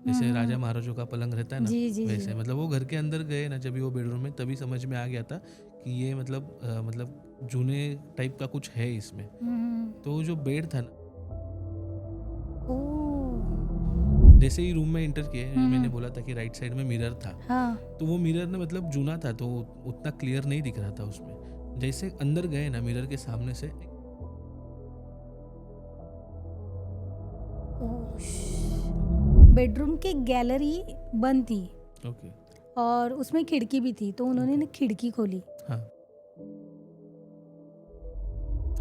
जैसे राजा महाराजों का पलंग रहता है ना, जी जी जी। वैसे मतलब वो घर के अंदर गए ना, जब भी वो बेडरूम में, तभी समझ में आ गया था कि ये मतलब जूने टाइप का कुछ है इसमें। हम्म। तो जो बेड था ना, ओह। जैसे ही रूम में एंटर किए, मैंने हम्म। बोला था कि राइट साइड में मिरर था। हाँ। तो वो मिरर ना मतलब जूना था, तो उतना क्लियर नहीं दिख रहा था उसमें। जैसे अंदर गए ना, मिरर के सामने से बेडरूम की गैलरी बंद थी ओके, और उसमें खिड़की भी थी, तो उन्होंने ओके, ना खिड़की खोली। हाँ,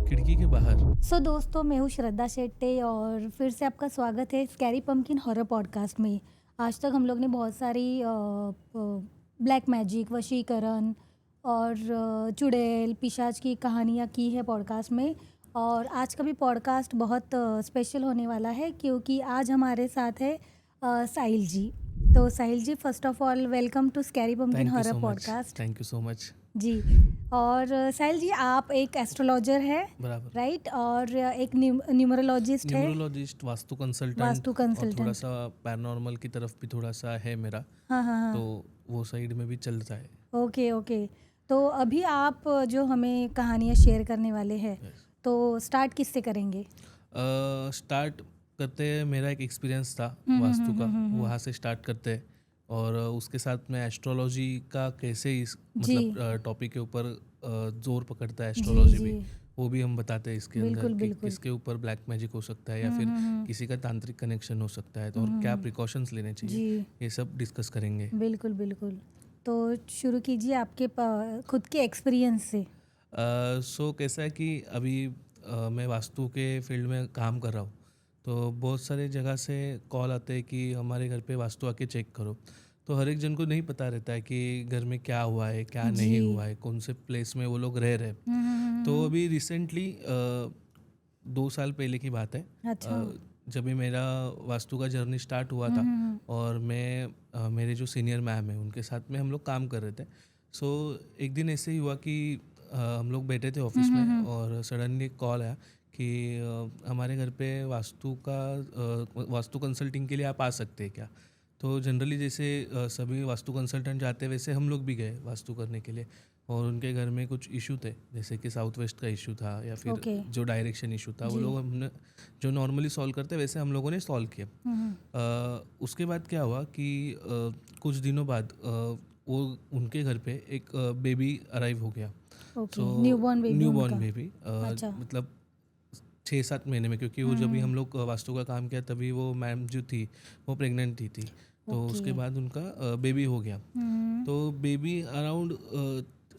खिड़की के बाहर। सो दोस्तों, मैं हूँ श्रद्धा शेट्टे और फिर से आपका स्वागत है स्कैरी पम्पकिन हॉरर पॉडकास्ट में। आज तक हम लोग ने बहुत सारी ब्लैक मैजिक, वशीकरण और चुड़ैल, पिशाच की कहानियाँ की है पॉडकास्ट में। और आज का भी पॉडकास्ट बहुत स्पेशल होने वाला है क्योंकि आज हमारे साथ है साहिल जी। तो Sahil ji, first of all welcome to Scary Pumpkin thank you horror so much, podcast. Thank you so much. जी। और साहिल जी, आप एक एस्ट्रोलॉजर है, बराबर। राइट? और एक न्यूमरोलॉजिस्ट है, न्यूमरोलॉजिस्ट, वास्तु कंसल्टेंट, वास्तु और थोड़ा कंसल्टेंट। सा पैरानॉर्मल की तरफ भी थोड़ा सा है मेरा। हाँ हाँ तो हाँ। वो साइड में भी चलता है। Okay okay. तो अभी आप जो हमें कहानियाँ शेयर करने वाले हैं, Yes. तो स्टार्ट किससे करेंगे? स्टार्ट करते हैं, मेरा एक एक्सपीरियंस था वास्तु का, हम्म। वहाँ से स्टार्ट करते हैं। और उसके साथ में एस्ट्रोलॉजी का कैसे इस जी मतलब टॉपिक के ऊपर जोर पकड़ता है जी एस्ट्रोलॉजी जी। भी, वो भी हम बताते हैं इसके अंदर बिल्कुल कि बिल्कुल। किसके ऊपर ब्लैक मैजिक हो सकता है, या फिर किसी का तांत्रिक कनेक्शन हो सकता है, तो और क्या प्रिकॉशंस लेने चाहिए, जी ये सब डिस्कस करेंगे। बिल्कुल बिल्कुल। तो शुरू कीजिए आपके खुद के एक्सपीरियंस से। सो कैसा है कि अभी मैं वास्तु के फील्ड में काम कर रहा हूँ, तो बहुत सारे जगह से कॉल आते हैं कि हमारे घर पे वास्तु आके चेक करो। तो हर एक जन को नहीं पता रहता है कि घर में क्या हुआ है, क्या नहीं जी। हुआ है, कौन से प्लेस में वो लोग रह रहे हैं। तो हम्म। अभी रिसेंटली 2 साल पहले की बात है, अच्छा। जब भी मेरा वास्तु का जर्नी स्टार्ट हुआ था, और मैं मेरे जो सीनियर मैम है उनके साथ में हम लोग काम कर रहे थे। सो एक दिन ऐसे ही हुआ कि हम लोग बैठे थे ऑफिस में, और सडनली कॉल आया कि हमारे घर पे वास्तु कंसल्टिंग के लिए आप आ सकते हैं क्या। तो जनरली जैसे सभी वास्तु कंसल्टेंट जाते हैं, वैसे हम लोग भी गए वास्तु करने के लिए। और उनके घर में कुछ इशू थे, जैसे कि साउथ वेस्ट का इशू था, या फिर ओके। जो डायरेक्शन इशू था, वो जी। लोग हमने जो नॉर्मली सॉल्व करते वैसे हम लोगों ने सॉल्व किया। उसके बाद क्या हुआ कि कुछ दिनों बाद वो उनके घर पे एक बेबी अराइव हो गया। ओके, सो न्यूबॉर्न बेबी न्यूबॉर्न उनका। बेबी, अच्छा। मतलब 6-7 महीने में, क्योंकि वो जब भी हम लोग वास्तु का काम किया तभी वो मैम जो थी वो प्रेग्नेंट थी। तो ओके। उसके बाद उनका बेबी हो गया। तो बेबी अराउंड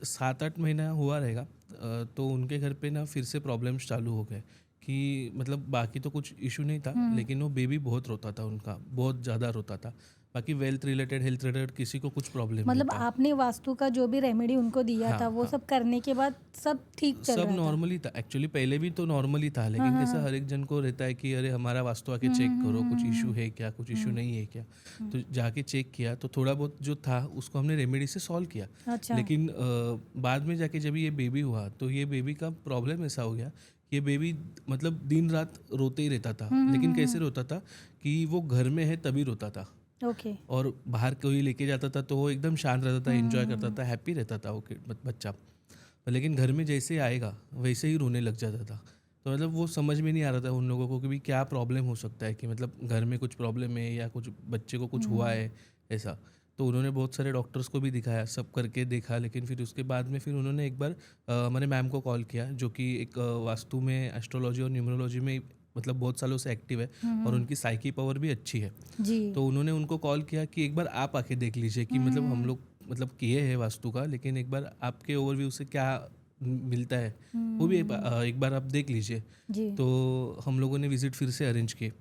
7-8 महीना हुआ रहेगा। तो उनके घर पे ना फिर से प्रॉब्लम्स चालू हो गए कि मतलब बाकी तो कुछ इशू नहीं था, लेकिन वो बेबी बहुत रोता था, उनका बहुत ज़्यादा रोता था। बाकी वेल्थ रिलेटेड, हेल्थ रिलेटेड किसी को कुछ प्रॉब्लम नहीं मतलब था। आपने वास्तु का जो भी रेमेडी उनको दिया हाँ, था, वो हाँ, सब करने के बाद सब ठीक चल सब रहा था? नॉर्मली था एक्चुअली, पहले भी तो नॉर्मली था, हाँ लेकिन हाँ कैसा हाँ। हर एक जन को रहता है कि अरे हमारा वास्तु आके चेक करो, कुछ इशू है क्या, कुछ इशू नहीं है क्या। तो जाके चेक किया, तो थोड़ा बहुत जो था उसको हमने रेमेडी से सॉल्व किया। अच्छा। लेकिन बाद में जाके जब ये बेबी हुआ, तो ये बेबी का प्रॉब्लम ऐसा हो गया कि ये बेबी मतलब दिन रात रोते ही रहता था। लेकिन कैसे रोता था कि वो घर में है तभी रोता था, ओके। और बाहर कोई लेके जाता था तो वो एकदम शांत रहता था, एंजॉय करता था, हैप्पी रहता था वो बच्चा। लेकिन घर में जैसे ही आएगा वैसे ही रोने लग जाता था। तो मतलब वो समझ में नहीं आ रहा था उन लोगों को कि भी क्या प्रॉब्लम हो सकता है, कि मतलब घर में कुछ प्रॉब्लम है या कुछ बच्चे को कुछ हुआ है ऐसा। तो उन्होंने बहुत सारे डॉक्टर्स को भी दिखाया, सब करके देखा, लेकिन फिर उसके बाद में फिर उन्होंने एक बार हमारे मैम को कॉल किया, जो कि एक वास्तु में, एस्ट्रोलॉजी और न्यूमरोलॉजी में मतलब बहुत सालों से एक्टिव है, और उनकी साइकी पावर भी अच्छी है। जी। तो उन्होंने उनको कॉल किया कि एक बार आप आके देख लीजिए कि मतलब हम लोग मतलब किए हैं वास्तु का, लेकिन एक बार आपके ओवरव्यू से क्या मिलता है वो भी एक बार आप देख लीजिए। जी। तो हम लोगों ने विज़िट फिर से अरेंज किए,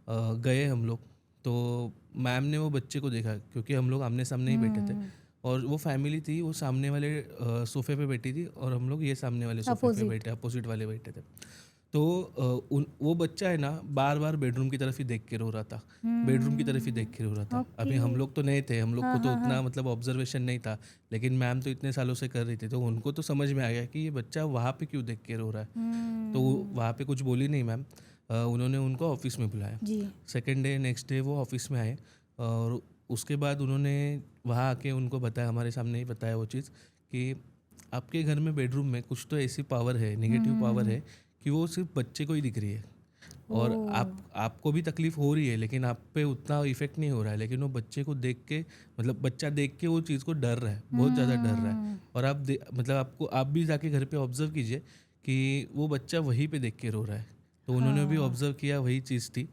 गए हम लोग। तो मैम ने वो बच्चे को देखा, क्योंकि हम लोग आमने सामने ही बैठे थे, और वो फैमिली थी, वो सामने वाले सोफ़े पे बैठी थी, और हम लोग ये सामने वाले सोफ़े पे अपोजिट। बैठे, अपोजिट वाले बैठे थे। तो वो बच्चा है ना, बार बार बेडरूम की तरफ ही देख के रो रहा था, बेडरूम की तरफ ही देख के रो रहा था। ओके। अभी हम लोग तो नए थे, हम लोग हाँ को तो हाँ हाँ। उतना मतलब ऑब्जर्वेशन नहीं था, लेकिन मैम तो इतने सालों से कर रही थी, तो उनको तो समझ में आ गया कि ये बच्चा वहाँ पे क्यों देख के रो रहा है। तो वहाँ पे कुछ बोली नहीं मैम। उन्होंने उनको ऑफिस में बुलाया। जी। सेकेंड डे, नेक्स्ट डे वो ऑफिस में आए, और उसके बाद उन्होंने वहाँ आके उनको बताया, हमारे सामने ही बताया वो चीज़ कि आपके घर में बेडरूम में कुछ तो ऐसी पावर है, नेगेटिव पावर है कि वो सिर्फ बच्चे को ही दिख रही है। और आपको भी तकलीफ हो रही है लेकिन आप पे उतना इफेक्ट नहीं हो रहा है, लेकिन वो बच्चे को देख के, मतलब बच्चा देख के वो चीज़ को डर रहा है, बहुत ज़्यादा डर रहा है। और मतलब आप भी जाके घर पे ऑब्जर्व कीजिए कि वो बच्चा वहीं पे देख के रो रहा है। तो उन्होंने भी ऑब्जर्व किया, वही चीज़ थी।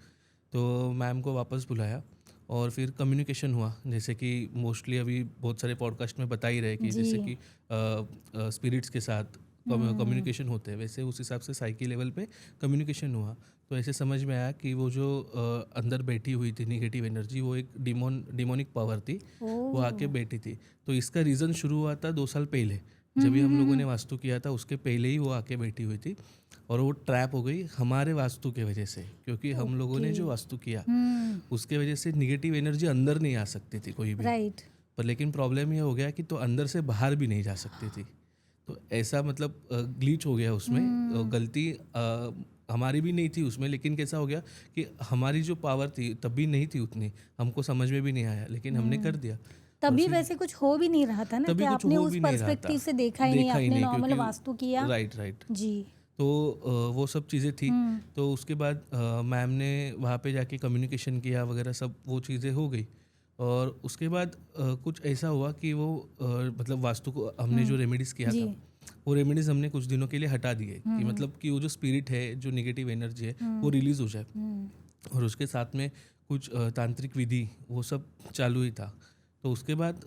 तो मैम को वापस बुलाया और फिर कम्युनिकेशन हुआ, जैसे कि मोस्टली अभी बहुत सारे पॉडकास्ट में बता ही रहे कि जैसे कि स्पिरिट्स के साथ कम्युनिकेशन होते हैं, वैसे उस हिसाब से साइकी लेवल पे कम्युनिकेशन हुआ। तो ऐसे समझ में आया कि वो जो अंदर बैठी हुई थी नेगेटिव एनर्जी, वो एक डिमोनिक पावर थी, वो आके बैठी थी। तो इसका रीज़न शुरू हुआ था 2 साल पहले, जब भी हम लोगों ने वास्तु किया था उसके पहले ही वो आके बैठी हुई थी। और वो ट्रैप हो गई हमारे वास्तु के वजह से, क्योंकि हम लोगों ने जो वास्तु किया उसके वजह से निगेटिव एनर्जी अंदर नहीं आ सकती थी कोई भी। राइट। पर लेकिन प्रॉब्लम ये हो गया कि तो अंदर से बाहर भी नहीं जा सकती थी। तो ऐसा मतलब ग्लिच हो गया उसमें। गलती हमारी भी नहीं थी उसमें, लेकिन कैसा हो गया कि हमारी जो पावर थी तब भी नहीं थी उतनी, हमको समझ में भी नहीं आया, लेकिन हमने कर दिया। तभी वैसे कुछ हो भी नहीं रहा था ना, कि तभी कुछ आपने हो उस भी नहीं रहा पर्सपेक्टिव था, से देखा ही नहीं, आपने नॉर्मल क्योंकि वास्तु किया। राइट। जी। तो वो सब चीज़ें थी। तो उसके बाद मैम ने वहाँ पे जाके कम्युनिकेशन किया वगैरह, सब वो चीज़ें हो गई। और उसके बाद कुछ ऐसा हुआ कि वो मतलब वास्तु को हमने जो रेमेडीज़ किया जी। था, वो रेमेडीज़ हमने कुछ दिनों के लिए हटा दिए कि मतलब कि वो जो स्पिरिट है, जो नेगेटिव एनर्जी है, वो रिलीज़ हो जाए। और उसके साथ में कुछ तांत्रिक विधि वो सब चालू ही था। तो उसके बाद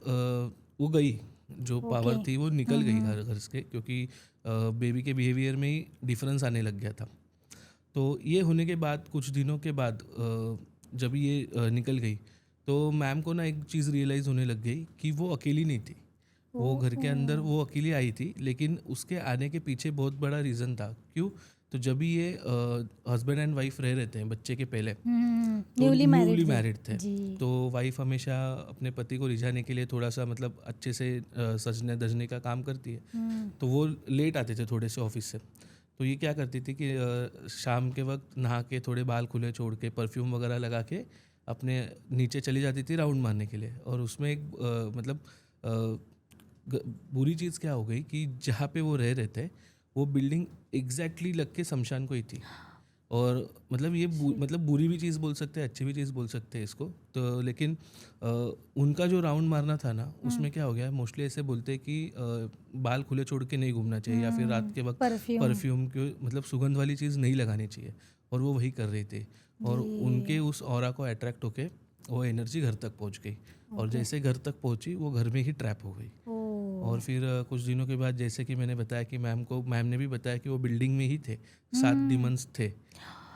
वो गई, जो पावर थी वो निकल गई घर से, क्योंकि बेबी के बिहेवियर में ही डिफरेंस आने लग गया था। तो ये होने के बाद कुछ दिनों के बाद जब ये निकल गई, तो मैम को ना एक चीज़ रियलाइज़ होने लग गई कि वो अकेली नहीं थी। वो घर के अंदर वो अकेली आई थी, लेकिन उसके आने के पीछे बहुत बड़ा रीज़न था। क्यों? तो जब भी ये हस्बैंड एंड वाइफ रह रहे थे बच्चे के पहले, तो न्यूली मैरिड थे। जी। तो वाइफ हमेशा अपने पति को रिझाने के लिए थोड़ा सा मतलब अच्छे से सजने धजने का काम करती है। तो वो लेट आते थे थोड़े से ऑफिस से। तो ये क्या करती थी कि शाम के वक्त नहा के थोड़े बाल खुले छोड़ के परफ्यूम वगैरह लगा के अपने नीचे चली जाती थी राउंड मारने के लिए। और उसमें एक मतलब बुरी चीज़ क्या हो गई कि जहाँ पे वो रह रहे थे वो बिल्डिंग एग्जैक्टली लग के शमशान को ही थी। और मतलब ये मतलब बुरी भी चीज़ बोल सकते हैं, अच्छी भी चीज़ बोल सकते हैं इसको। तो लेकिन उनका जो राउंड मारना था ना, उसमें क्या हो गया, मोस्टली ऐसे बोलते हैं कि बाल खुले छोड़ के नहीं घूमना चाहिए, या फिर रात के वक्त परफ्यूम की मतलब सुगंध वाली चीज़ नहीं लगानी चाहिए। और वो वही कर रही थी, और उनके उस ऑरा को अट्रैक्ट होके वो एनर्जी घर तक पहुंच गई। और जैसे घर तक पहुंची वो घर में ही ट्रैप हो गई। और फिर कुछ दिनों के बाद, जैसे कि मैंने बताया कि मैम ने भी बताया कि वो बिल्डिंग में ही थे, 7 डिमंस थे।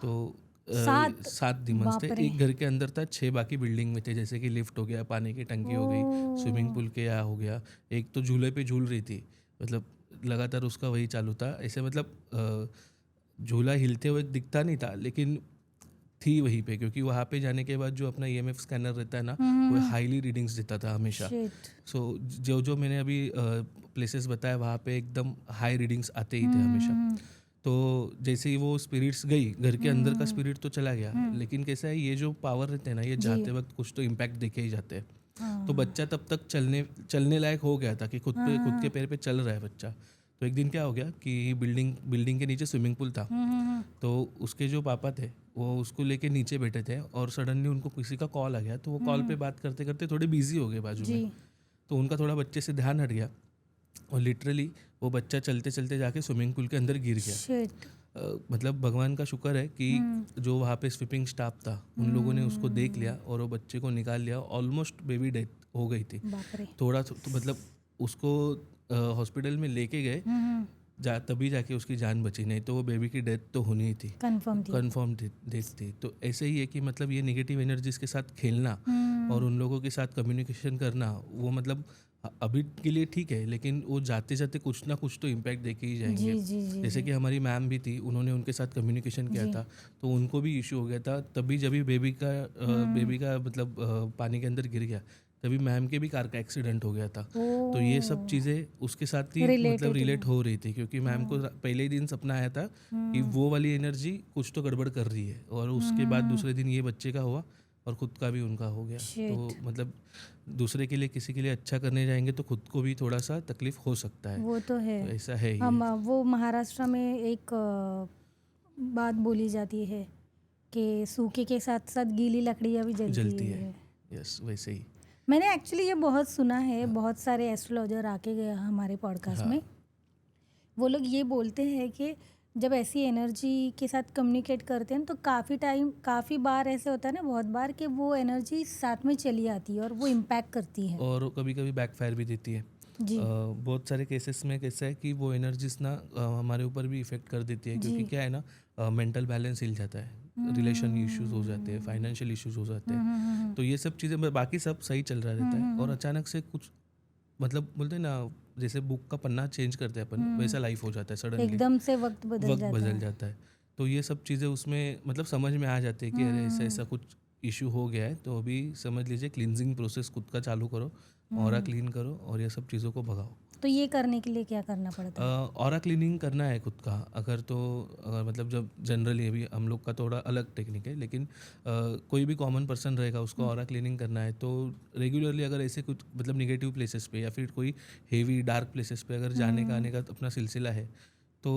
तो 7 डिमंस थे, एक घर के अंदर था, 6 बाकी बिल्डिंग में थे, जैसे कि लिफ्ट हो गया, पानी की टंकी हो गई, स्विमिंग पूल के यहाँ हो गया, एक तो झूले पे झूल रही थी, मतलब लगातार उसका वही चालू था। ऐसे मतलब झूला हिलते हुए दिखता नहीं था, लेकिन थी वहीं पे, क्योंकि वहाँ पे जाने के बाद जो अपना EMF स्कैनर रहता है ना, वो हाईली रीडिंग्स देता था हमेशा। सो जो मैंने अभी प्लेसेस बताया वहाँ पे एकदम हाई रीडिंग्स आते ही थे हमेशा। तो जैसे ही वो स्पिरिट्स गई, घर के अंदर का स्पिरिट तो चला गया, लेकिन कैसा है, ये जो पावर रहते हैं ना, ये जाते वक्त कुछ तो इम्पैक्ट देखे ही जाते हैं। तो बच्चा तब तक चलने लायक हो गया था कि खुद के पैर पे चल रहा है बच्चा। तो एक दिन क्या हो गया कि बिल्डिंग के नीचे स्विमिंग पूल था। तो उसके जो पापा थे वो उसको लेके नीचे बैठे थे, और सडनली उनको किसी का कॉल आ गया। तो वो कॉल पे बात करते करते थोड़े बिजी हो गए बाजू में। तो उनका थोड़ा बच्चे से ध्यान हट गया, और लिटरली वो बच्चा चलते चलते जाके स्विमिंग पूल के अंदर गिर गया। मतलब भगवान का शुक्र है कि जो वहाँ पे स्वीपिंग स्टाफ था उन लोगों ने उसको देख लिया और वो बच्चे को निकाल लिया। ऑलमोस्ट बेबी डेथ हो गई थी। थोड़ा तो मतलब उसको हॉस्पिटल में लेके गए, तभी जाके उसकी जान बची, नहीं तो वो बेबी की डेथ तो होनी ही थी, कंफर्म डेथ थी। तो ऐसे ही है कि मतलब ये नेगेटिव एनर्जीज के साथ खेलना और उन लोगों के साथ कम्युनिकेशन करना, वो मतलब अभी के लिए ठीक है, लेकिन वो जाते जाते कुछ ना कुछ तो इम्पैक्ट देके ही जाएंगे। जैसे कि हमारी मैम भी थी, उन्होंने उनके साथ कम्युनिकेशन किया था, तो उनको भी इशू हो गया था। तभी जब बेबी का मतलब पानी के अंदर गिर गया, तभी मैम के भी कार का एक्सीडेंट हो गया था। तो ये सब चीज़ें उसके साथ ही मतलब रिलेट हो रही थी, क्योंकि मैम को पहले ही दिन सपना आया था कि वो वाली एनर्जी कुछ तो गड़बड़ कर रही है, और उसके बाद दूसरे दिन ये बच्चे का हुआ, और खुद का भी उनका हो गया। तो शिट। मतलब दूसरे के लिए किसी के लिए अच्छा करने जाएंगे तो खुद को भी थोड़ा सा तकलीफ हो सकता है। वो तो है। तो ऐसा है ये। हम वो महाराष्ट्र में एक बात बोली जाती है कि सूखे के साथ साथ गीली लकड़ियाँ भी जलती जलती है। है। यस, वैसे ही। मैंने एक्चुअली ये बहुत सुना है, हाँ। बहुत सारे एस्ट्रोलॉजर आके गए हमारे पॉडकास्ट हाँ। में। वो लोग ये बोलते हैं कि जब ऐसी एनर्जी के साथ कम्युनिकेट करते हैं तो काफ़ी बार ऐसे होता है ना, बहुत बार कि वो एनर्जी साथ में चली आती है और वो इम्पैक्ट करती है। और कभी कभी बैकफायर भी देती है। जी। बहुत सारे केसेस में कैसा है कि वो एनर्जीज ना हमारे ऊपर भी इफ़ेक्ट कर देती है, क्योंकि जी। क्या है ना, मेंटल बैलेंस हिल जाता है, रिलेशन इश्यूज हो जाते हैं, फाइनेंशियल इश्यूज हो जाते हैं। तो ये सब चीज़ें, बाकी सब सही चल रहा रहता है और अचानक से कुछ, मतलब बोलते हैं ना, जैसे बुक का पन्ना चेंज करते हैं अपन, वैसा लाइफ हो जाता है सडनली। एकदम से वक्त बदल जाता है। तो ये सब चीज़ें उसमें मतलब समझ में आ जाती है कि अरे ऐसा ऐसा कुछ इशू हो गया है। तो अभी समझ लीजिए क्लींजिंग प्रोसेस खुद का चालू करो, ऑरा क्लीन करो और ये सब चीज़ों को भगाओ। तो ये करने के लिए क्या करना पड़ता है? ऑरा क्लीनिंग करना है खुद का, अगर मतलब जब जनरली, अभी हम लोग का थोड़ा अलग टेक्निक है, लेकिन कोई भी कॉमन पर्सन रहेगा उसको ऑरा क्लीनिंग करना है तो रेगुलरली अगर ऐसे कुछ मतलब निगेटिव प्लेसेस पे या फिर कोई हेवी डार्क प्लेसेस पे अगर जाने का आने का अपना सिलसिला है तो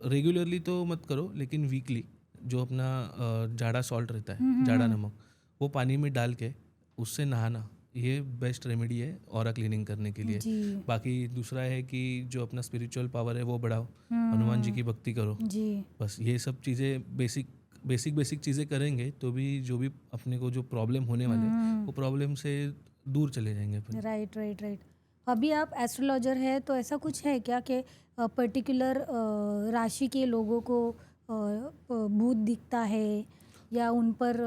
रेगुलरली तो मत करो, लेकिन वीकली जो अपना जाड़ा सॉल्ट रहता है, जाड़ा नमक, वो पानी में डाल के उससे नहाना, ये बेस्ट रेमेडी है ऑरा क्लीनिंग करने के लिए। जी। बाकी दूसरा है कि जो अपना स्पिरिचुअल पावर है वो बढ़ाओ, हनुमान जी की भक्ति करो। जी। बस ये सब चीज़ें बेसिक चीज़ें करेंगे तो भी जो भी अपने को जो प्रॉब्लम होने वाले वो प्रॉब्लम से दूर चले जाएंगे अपन। राइट। अभी आप एस्ट्रोलॉजर है तो ऐसा कुछ है क्या कि पर्टिकुलर राशि के लोगों को भूत दिखता है या उन पर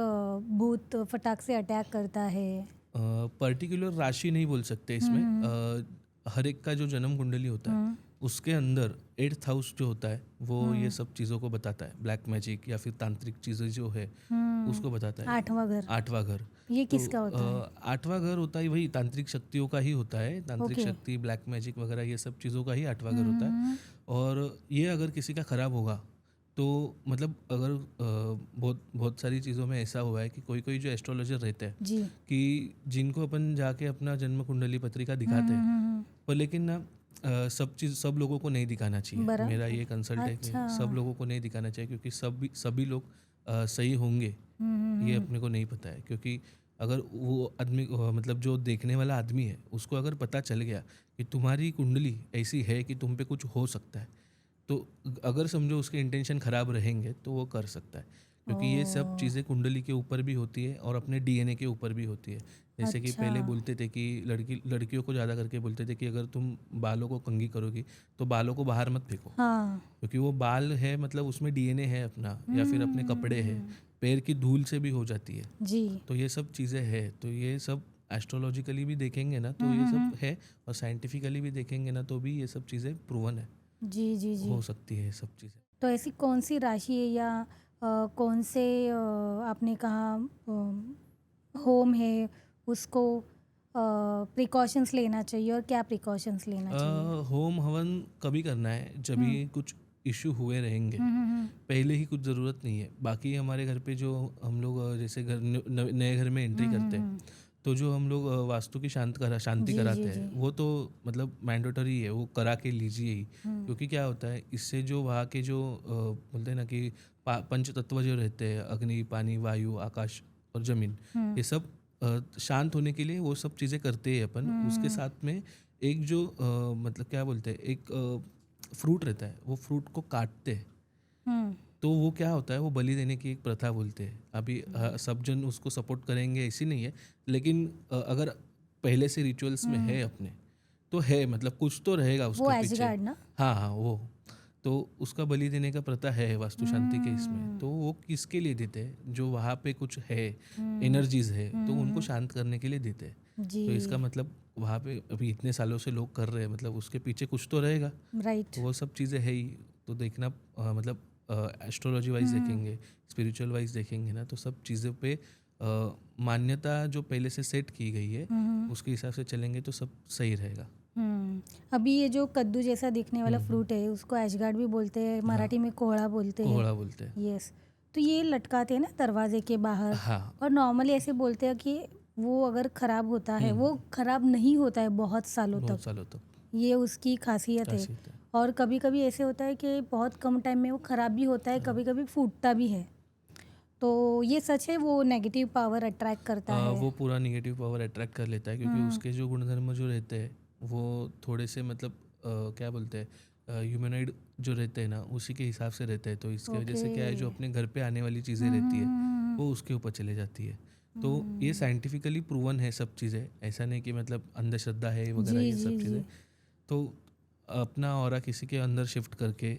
भूत फटाक से अटैक करता है? पर्टिकुलर राशि नहीं बोल सकते इसमें। हर एक का जो जन्म कुंडली होता है उसके अंदर 8th हाउस जो होता है वो ये सब चीज़ों को बताता है। ब्लैक मैजिक या फिर तांत्रिक चीज़ें जो है उसको बताता है। 8वां घर ये तो किसका होता है? 8वां घर होता है वही तांत्रिक शक्तियों का ही होता है। तांत्रिक ओके। शक्ति, ब्लैक मैजिक वगैरह ये सब चीज़ों का ही 8वां घर होता है। और ये अगर किसी का ख़राब होगा तो मतलब अगर बहुत सारी चीज़ों में ऐसा हुआ है कि कोई जो एस्ट्रोलॉजर रहते हैं जी। कि जिनको अपन जाके अपना जन्म कुंडली पत्रिका दिखाते हैं, पर लेकिन ना सब लोगों को नहीं दिखाना चाहिए। बराबर। मेरा ये कंसल्ट है अच्छा। कि सब लोगों को नहीं दिखाना चाहिए, क्योंकि सभी लोग सही होंगे ये अपने को नहीं पता है। क्योंकि अगर वो आदमी मतलब जो देखने वाला आदमी है उसको अगर पता चल गया कि तुम्हारी कुंडली ऐसी है कि तुम पे कुछ हो सकता है, तो अगर समझो उसके इंटेंशन ख़राब रहेंगे तो वो कर सकता है। क्योंकि ये सब चीज़ें कुंडली के ऊपर भी होती है और अपने डीएनए के ऊपर भी होती है। जैसे कि पहले बोलते थे कि लड़कियों को ज़्यादा करके बोलते थे कि अगर तुम बालों को कंघी करोगी तो बालों को बाहर मत फेंको, क्योंकि वो बाल है मतलब उसमें डीएनए है अपना, या फिर अपने कपड़े हैं, पैर की धूल से भी हो जाती है। जी। तो ये सब चीज़ें है, तो ये सब एस्ट्रोलॉजिकली भी देखेंगे ना तो ये सब है, और साइंटिफिकली भी देखेंगे ना तो भी ये सब चीज़ें प्रूवन है, जी। हो सकती है ये सब चीज़ें। तो ऐसी कौन सी राशि है या कौन से आपने कहा होम है उसको प्रिकॉशंस लेना चाहिए और क्या प्रिकॉशंस लेना चाहिए? होम हवन कभी करना है जब भी कुछ इशू हुए रहेंगे, पहले ही कुछ ज़रूरत नहीं है। बाकी हमारे घर पे जो हम लोग जैसे नए घर में एंट्री करते हैं तो जो हम लोग वास्तु की शांति कराते हैं वो तो मतलब मैंडेटरी है, वो करा के लीजिए ही। क्योंकि क्या होता है इससे जो वहाँ के जो बोलते हैं ना कि पंच तत्व जो रहते हैं, अग्नि, पानी, वायु, आकाश और जमीन, ये सब शांत होने के लिए वो सब चीज़ें करते हैं अपन। उसके साथ में एक जो मतलब क्या बोलते हैं, एक फ्रूट रहता है, वो फ्रूट को काटते हैं तो वो क्या होता है, वो बलि देने की एक प्रथा बोलते हैं। अभी सब जन उसको सपोर्ट करेंगे ऐसी नहीं है, लेकिन अगर पहले से रिचुअल्स में है अपने तो है, मतलब कुछ तो रहेगा वो उसके पीछे। एसगार्ड ना? हाँ, वो तो उसका बलि देने का प्रथा है वास्तु शांति के इसमें। तो वो किसके लिए देते हैं, जो वहाँ पे कुछ है, एनर्जीज है, तो उनको शांत करने के लिए देते हैं। जी। तो इसका मतलब वहाँ पे अभी इतने सालों से लोग कर रहे हैं, मतलब उसके पीछे कुछ तो रहेगा। राइट। वो सब चीज़ें है ही। तो देखना मतलब एस्ट्रोलॉजी वाइज देखेंगे, स्पिरिचुअल वाइज देखेंगे ना, तो सब चीज़ों पे मान्यता जो पहले से सेट की गई है उसके हिसाब से चलेंगे तो सब सही रहेगा। अभी ये जो कद्दू जैसा दिखने वाला फ्रूट है उसको एशगार्ड भी बोलते हैं, मराठी में कोहड़ा बोलते हैं। कोहड़ा बोलते हैं। यस। तो ये लटकाते हैं ना दरवाजे के बाहर, हाँ। और नॉर्मली ऐसे बोलते हैं कि वो अगर ख़राब होता है, वो ख़राब नहीं होता है बहुत सालों बहुत तक। सालों तक ये उसकी खासियत है। खासियत है। और कभी कभी ऐसे होता है कि बहुत कम टाइम में वो ख़राब भी होता है, कभी कभी फूटता भी है। तो ये सच है, वो नेगेटिव पावर अट्रैक्ट करता है। वो पूरा निगेटिव पावर अट्रैक्ट कर लेता है, क्योंकि उसके जो गुणधर्म जो रहते हैं वो थोड़े से मतलब क्या बोलते हैं, ह्यूमनॉइड जो रहते हैं ना उसी के हिसाब से रहते हैं। तो इसके वजह से क्या है, जो अपने घर पे आने वाली चीज़ें रहती है वो उसके ऊपर चले जाती है। तो ये साइंटिफिकली प्रूवन है सब चीज़ें, ऐसा नहीं कि मतलब अंधश्रद्धा है वगैरह जी ये जी सब जी। चीज़ें। तो अपना ऑरा किसी के अंदर शिफ्ट करके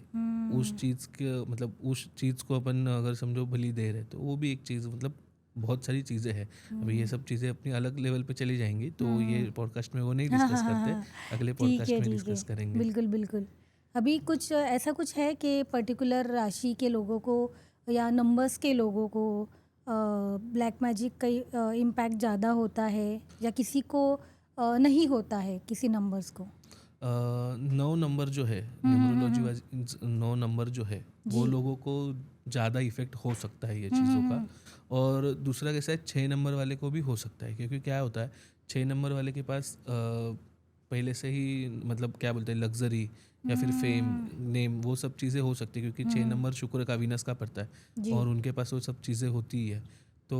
उस चीज़ के मतलब उस चीज़ को अपन अगर समझो बलि दे रहे तो वो भी एक चीज़ मतलब बहुत सारी चीज़ें हैं। अभी ये सब चीज़ें अपनी अलग लेवल पे चली जाएंगी, तो ये पॉडकास्ट में वो नहीं हाँ डिस्कस हाँ हाँ करते, हाँ। अगले ठीक है पॉडकास्ट में ठीक है। डिस्कस करेंगे। बिल्कुल बिल्कुल। अभी कुछ ऐसा कुछ है कि पर्टिकुलर राशि के लोगों को या नंबर्स के लोगों को ब्लैक मैजिक का इम्पैक्ट ज़्यादा होता है, या किसी को नहीं होता है किसी नंबर्स को? 9 नंबर जो है, न्यूमरोलॉजी वाइज 9 नंबर जो है वो जी। लोगों को ज़्यादा इफेक्ट हो सकता है ये चीज़ों का। और दूसरा कैसा है, 6 नंबर वाले को भी हो सकता है, क्योंकि क्या होता है 6 नंबर वाले के पास पहले से ही मतलब क्या बोलते हैं लग्जरी या फिर फेम नेम वो सब चीज़ें हो सकती है, क्योंकि 6 नंबर शुक्र का वीनस का पड़ता है जी। और उनके पास वो सब चीज़ें होती ही है। तो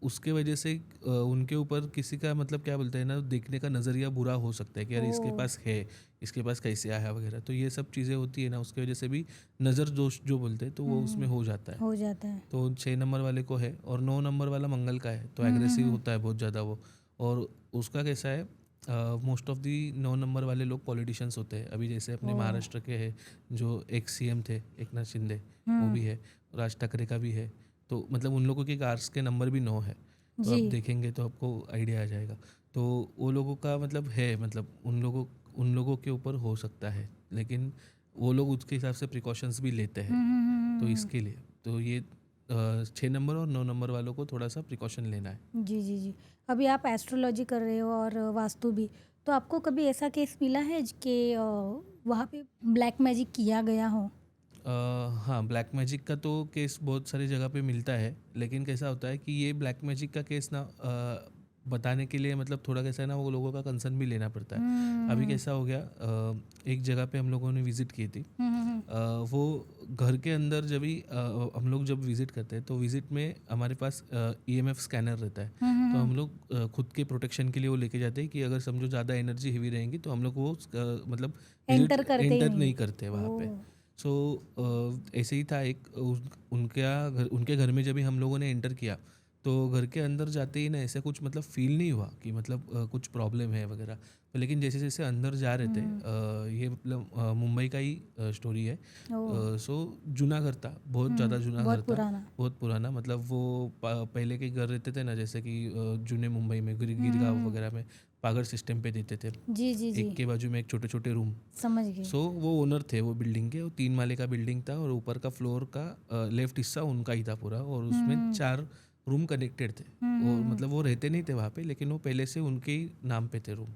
उसके वजह से उनके ऊपर किसी का मतलब क्या बोलते हैं ना, देखने का नज़रिया बुरा हो सकता है कि यार इसके ओह! पास है, इसके पास कैसे आया वगैरह। तो ये सब चीज़ें होती है ना, उसकी वजह से भी नज़र दोष जो बोलते हैं तो वो उसमें हो जाता है। हो जाता है। तो 6 नंबर वाले को है, और 9 नंबर वाला मंगल का है, तो एग्रेसिव होता है बहुत ज़्यादा वो। और उसका कैसा है, मोस्ट ऑफ दी 9 नंबर वाले लोग पॉलिटिशियंस होते हैं। अभी जैसे अपने महाराष्ट्र के हैं जो एक्स सीएम थे एकनाथ शिंदे, वो भी है, राज ठाकरे का भी है। तो मतलब उन लोगों की कार्स के नंबर भी 9 है। तो आप जी। देखेंगे तो आपको आइडिया आ जाएगा। तो वो लोगों का मतलब है, मतलब उन लोगों के ऊपर हो सकता है, लेकिन वो लोग उसके हिसाब से प्रिकॉशंस भी लेते हैं। तो इसके लिए तो ये 6 नंबर और 9 नंबर वालों को थोड़ा सा प्रिकॉशन लेना है। जी जी जी। अभी आप एस्ट्रोलॉजी कर रहे हो और वास्तु भी, तो आपको कभी ऐसा केस मिला है कि वहाँ पे ब्लैक मैजिक किया गया हो? हाँ, ब्लैक मैजिक का तो केस बहुत सारी जगह पे मिलता है, लेकिन कैसा होता है कि ये ब्लैक मैजिक का केस ना बताने के लिए मतलब थोड़ा कैसा है ना, वो लोगों का कंसर्न भी लेना पड़ता है। अभी कैसा हो गया, एक जगह पे हम लोगों ने विज़िट की थी। वो घर के अंदर जब भी हम लोग जब विज़िट करते हैं तो विज़िट में हमारे पास ईएमएफ स्कैनर रहता है। तो हम लोग खुद के प्रोटेक्शन के लिए वो लेके जाते हैं कि अगर समझो ज़्यादा एनर्जी हेवी रहेंगी तो हम लोग वो मतलब एंटर करते ही एंटर नहीं। नहीं करते वहाँ पे। ओह! सो ऐसे ही था एक उनके घर में जब भी हम लोगों ने एंटर किया तो घर के अंदर जाते ही ना ऐसा कुछ मतलब फ़ील नहीं हुआ कि मतलब कुछ प्रॉब्लम है वगैरह। तो लेकिन जैसे जैसे अंदर जा रहे थे, ये मतलब मुंबई का ही स्टोरी है। ओह! सो जूना घर था, बहुत ज़्यादा जूना घर बहुत था, पुराना। बहुत पुराना। मतलब वो पहले के घर रहते थे ना, जैसे कि जूने मुंबई में गिरगांव वगैरह में पागर सिस्टम पे देते थे, जी जी जी। एक के बाजू में एक छोटे छोटे रूम। समझ गई। सो वो ओनर थे वो बिल्डिंग के, वो 3 माले का बिल्डिंग था और ऊपर का फ्लोर का लेफ्ट हिस्सा उनका ही था पूरा, और उसमें 4 रूम कनेक्टेड थे। और मतलब वो रहते नहीं थे वहाँ पे, लेकिन वो पहले से उनके ही नाम पे थे रूम।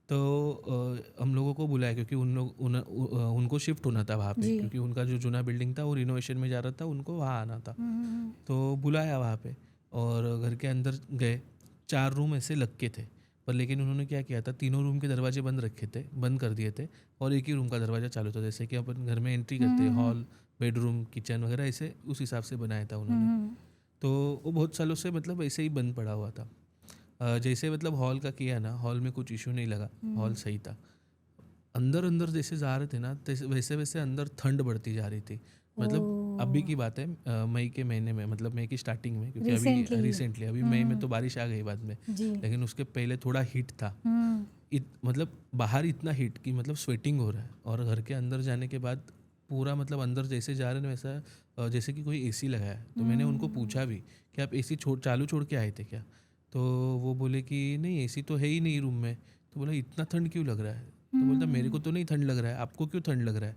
तो हम लोगों को बुलाया क्योंकि उनको शिफ्ट होना था वहाँ पे, जी। क्योंकि उनका जो जूना बिल्डिंग था वो रिनोवेशन में जा रहा था, उनको वहाँ आना था। तो बुलाया वहाँ पे और घर के अंदर गए। 4 रूम ऐसे लग के थे, पर लेकिन उन्होंने क्या किया था, तीनों रूम के दरवाजे बंद कर दिए थे और एक ही रूम का दरवाज़ा चालू था। जैसे कि अपन घर में एंट्री करते हैं, हॉल, बेडरूम, किचन वगैरह, ऐसे उस हिसाब से बनाया था उन्होंने। तो वो बहुत सालों से मतलब ऐसे ही बंद पड़ा हुआ था। जैसे मतलब हॉल का किया ना, हॉल में कुछ इशू नहीं लगा, हॉल सही था। अंदर अंदर जैसे जा रहे थे ना, वैसे वैसे अंदर ठंड बढ़ती जा रही थी। मतलब अभी की बात है, मई के महीने में, मतलब मई की स्टार्टिंग में, क्योंकि अभी रिसेंटली। रिसेंटली अभी मई में तो बारिश आ गई बाद में, जी। लेकिन उसके पहले थोड़ा हीट था। मतलब बाहर इतना हीट कि मतलब स्वेटिंग हो रहा है, और घर के अंदर जाने के बाद पूरा मतलब अंदर जैसे जा रहे हैं वैसा जैसे कि कोई एसी लगाया है। तो मैंने उनको पूछा भी कि आप एसी चालू छोड़ के आए थे क्या? तो वो बोले कि नहीं, एसी तो है ही नहीं रूम में। तो बोला इतना ठंड क्यों लग रहा है? तो बोलता मेरे को तो नहीं ठंड लग रहा है, आपको क्यों ठंड लग रहा है?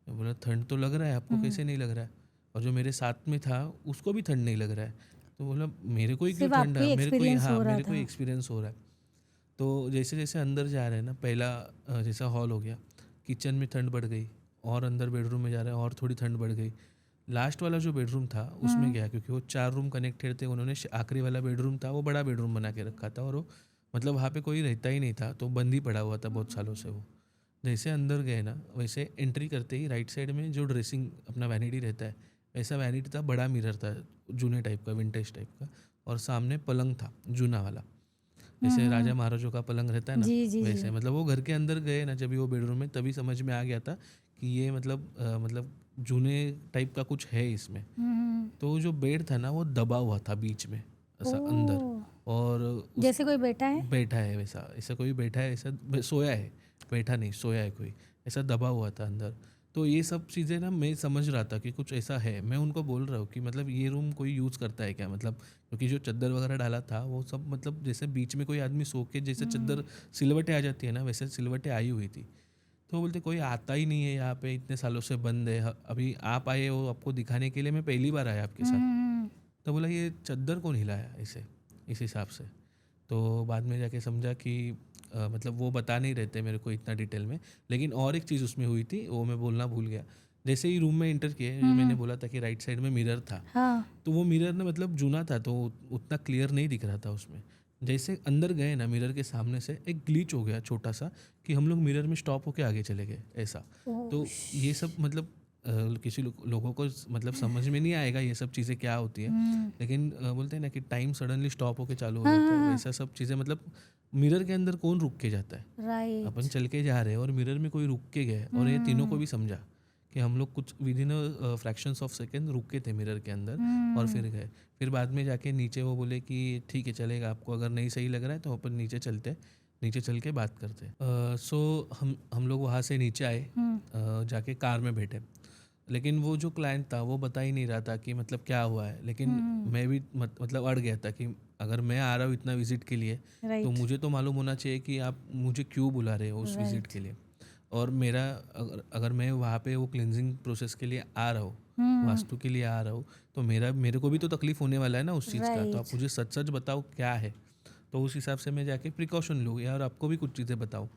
मैं बोला ठंड तो लग रहा है, आपको कैसे नहीं लग रहा है? और जो मेरे साथ में था उसको भी ठंड नहीं लग रहा है। तो बोला मेरे को ही क्यों सिर्फ ठंड आपको है? ही मेरे को ही, एक्सपीरियंस हाँ हो रहा मेरे को ही था। एक्सपीरियंस हो रहा है। तो जैसे जैसे अंदर जा रहे हैं ना, पहला जैसा हॉल हो गया, किचन में ठंड बढ़ गई, और अंदर बेडरूम में जा रहे हैं और थोड़ी ठंड बढ़ गई। लास्ट वाला जो बेडरूम था उसमें गया, क्योंकि वो 4 रूम कनेक्टेड थे। उन्होंने आखिरी वाला बेडरूम था वो बड़ा बेडरूम बना के रखा था, और वो मतलब वहाँ पे कोई रहता ही नहीं था, तो बंद ही पड़ा हुआ था बहुत सालों से वो। जैसे अंदर गए ना, वैसे एंट्री करते ही राइट साइड में जो ड्रेसिंग अपना वैनिटी रहता है, वैसा वैनिटी था, बड़ा मिरर था, जूने टाइप का, विंटेज टाइप का, और सामने पलंग था जूना वाला, जैसे राजा महाराजों का पलंग रहता है ना, जी जी जी। वैसे। मतलब वो घर के अंदर गए ना जब भी वो बेडरूम में, तभी समझ में आ गया था कि ये मतलब जूने टाइप का कुछ है इसमें। तो जो बेड था ना वो दबा हुआ था बीच में, ऐसा अंदर, ओह, और जैसे कोई बैठा है। बैठा है वैसा, ऐसा कोई बैठा है, ऐसा सोया है, बैठा नहीं, सोया है कोई, ऐसा दबा हुआ था अंदर। तो ये सब चीज़ें ना मैं समझ रहा था कि कुछ ऐसा है। मैं उनको बोल रहा हूँ कि मतलब ये रूम कोई यूज़ करता है क्या, मतलब क्योंकि जो चादर वगैरह डाला था वो सब मतलब जैसे बीच में कोई आदमी सो के जैसे चादर सिलवटें आ जाती है ना, वैसे सिलवटें आई हुई थी। तो बोलते कोई आता ही नहीं है यहाँ पे, इतने सालों से बंद है, अभी आप आए हो आपको दिखाने के लिए, मैं पहली बार आया आपके साथ। तो बोला ये चादर कौन हिलाया इसे, इस हिसाब से। तो बाद में जाके समझा कि मतलब वो बता नहीं रहते मेरे को इतना डिटेल में। लेकिन और एक चीज़ उसमें हुई थी, वो मैं बोलना भूल गया। जैसे ही रूम में एंटर किए, मैंने बोला था कि राइट साइड में मिरर था, हाँ। तो वो मिरर ना मतलब जूना था, तो उतना क्लियर नहीं दिख रहा था उसमें। जैसे अंदर गए ना, मिरर के सामने से एक ग्लिच हो गया छोटा सा, कि हम लोग मिरर में स्टॉप होके आगे चले गए ऐसा। तो ये सब मतलब किसी लोगों को मतलब समझ में नहीं आएगा ये सब चीज़ें क्या होती है, लेकिन बोलते हैं ना कि टाइम सडनली स्टॉप होके चालू हो जाता है, वैसा सब चीज़ें। मतलब मिरर के अंदर कौन रुक के जाता है, अपन राइट। चल के जा रहे हैं और मिरर में कोई रुक के गया है। और ये तीनों को भी समझा कि हम लोग कुछ with in fractions of second रुक के थे मिरर के अंदर, और फिर गए। फिर बाद में जाके नीचे वो बोले कि ठीक है चलेगा, आपको अगर नहीं सही लग रहा है तो अपन नीचे चलते हैं, नीचे चल के बात करते हैं। सो हम लोग वहाँ से नीचे आए, जाके कार में बैठे। लेकिन वो जो क्लाइंट था वो बता ही नहीं रहा था कि मतलब क्या हुआ है। लेकिन मैं भी मतलब अड़ गया था कि अगर मैं आ रहा हूँ इतना विजिट के लिए, तो राइट। मुझे तो मालूम होना चाहिए कि आप मुझे क्यों बुला रहे हो उस विजिट के लिए। और मेरा अगर मैं वहाँ पे वो क्लिनजिंग प्रोसेस के लिए आ रहा हूँ, वास्तु के लिए आ रहा हूँ, तो मेरे को भी तो तकलीफ होने वाला है ना उस चीज़ का। तो आप राइट। मुझे सच सच बताओ क्या है, तो उस हिसाब से मैं जाके प्रिकॉशन लूँ यार, आपको भी कुछ चीज़ें बताऊँ।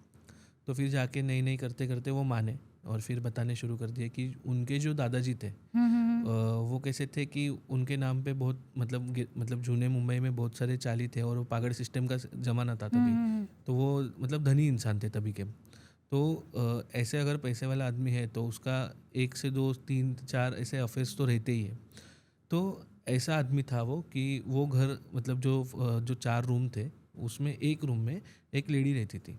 तो फिर जाके नई नई करते करते वो माने, और फिर बताने शुरू कर दिए कि उनके जो दादाजी थे, वो कैसे थे कि उनके नाम पे बहुत मतलब जूने मुंबई में बहुत सारे चाली थे, और वो पागड़ सिस्टम का ज़माना था तभी। तो वो मतलब धनी इंसान थे तभी के। तो ऐसे अगर पैसे वाला आदमी है तो उसका 1 से 2 3 4 ऐसे अफेयर्स तो रहते ही है। तो ऐसा आदमी था वो कि वो घर मतलब जो 4 रूम थे उसमें एक रूम में एक लेडी रहती थी,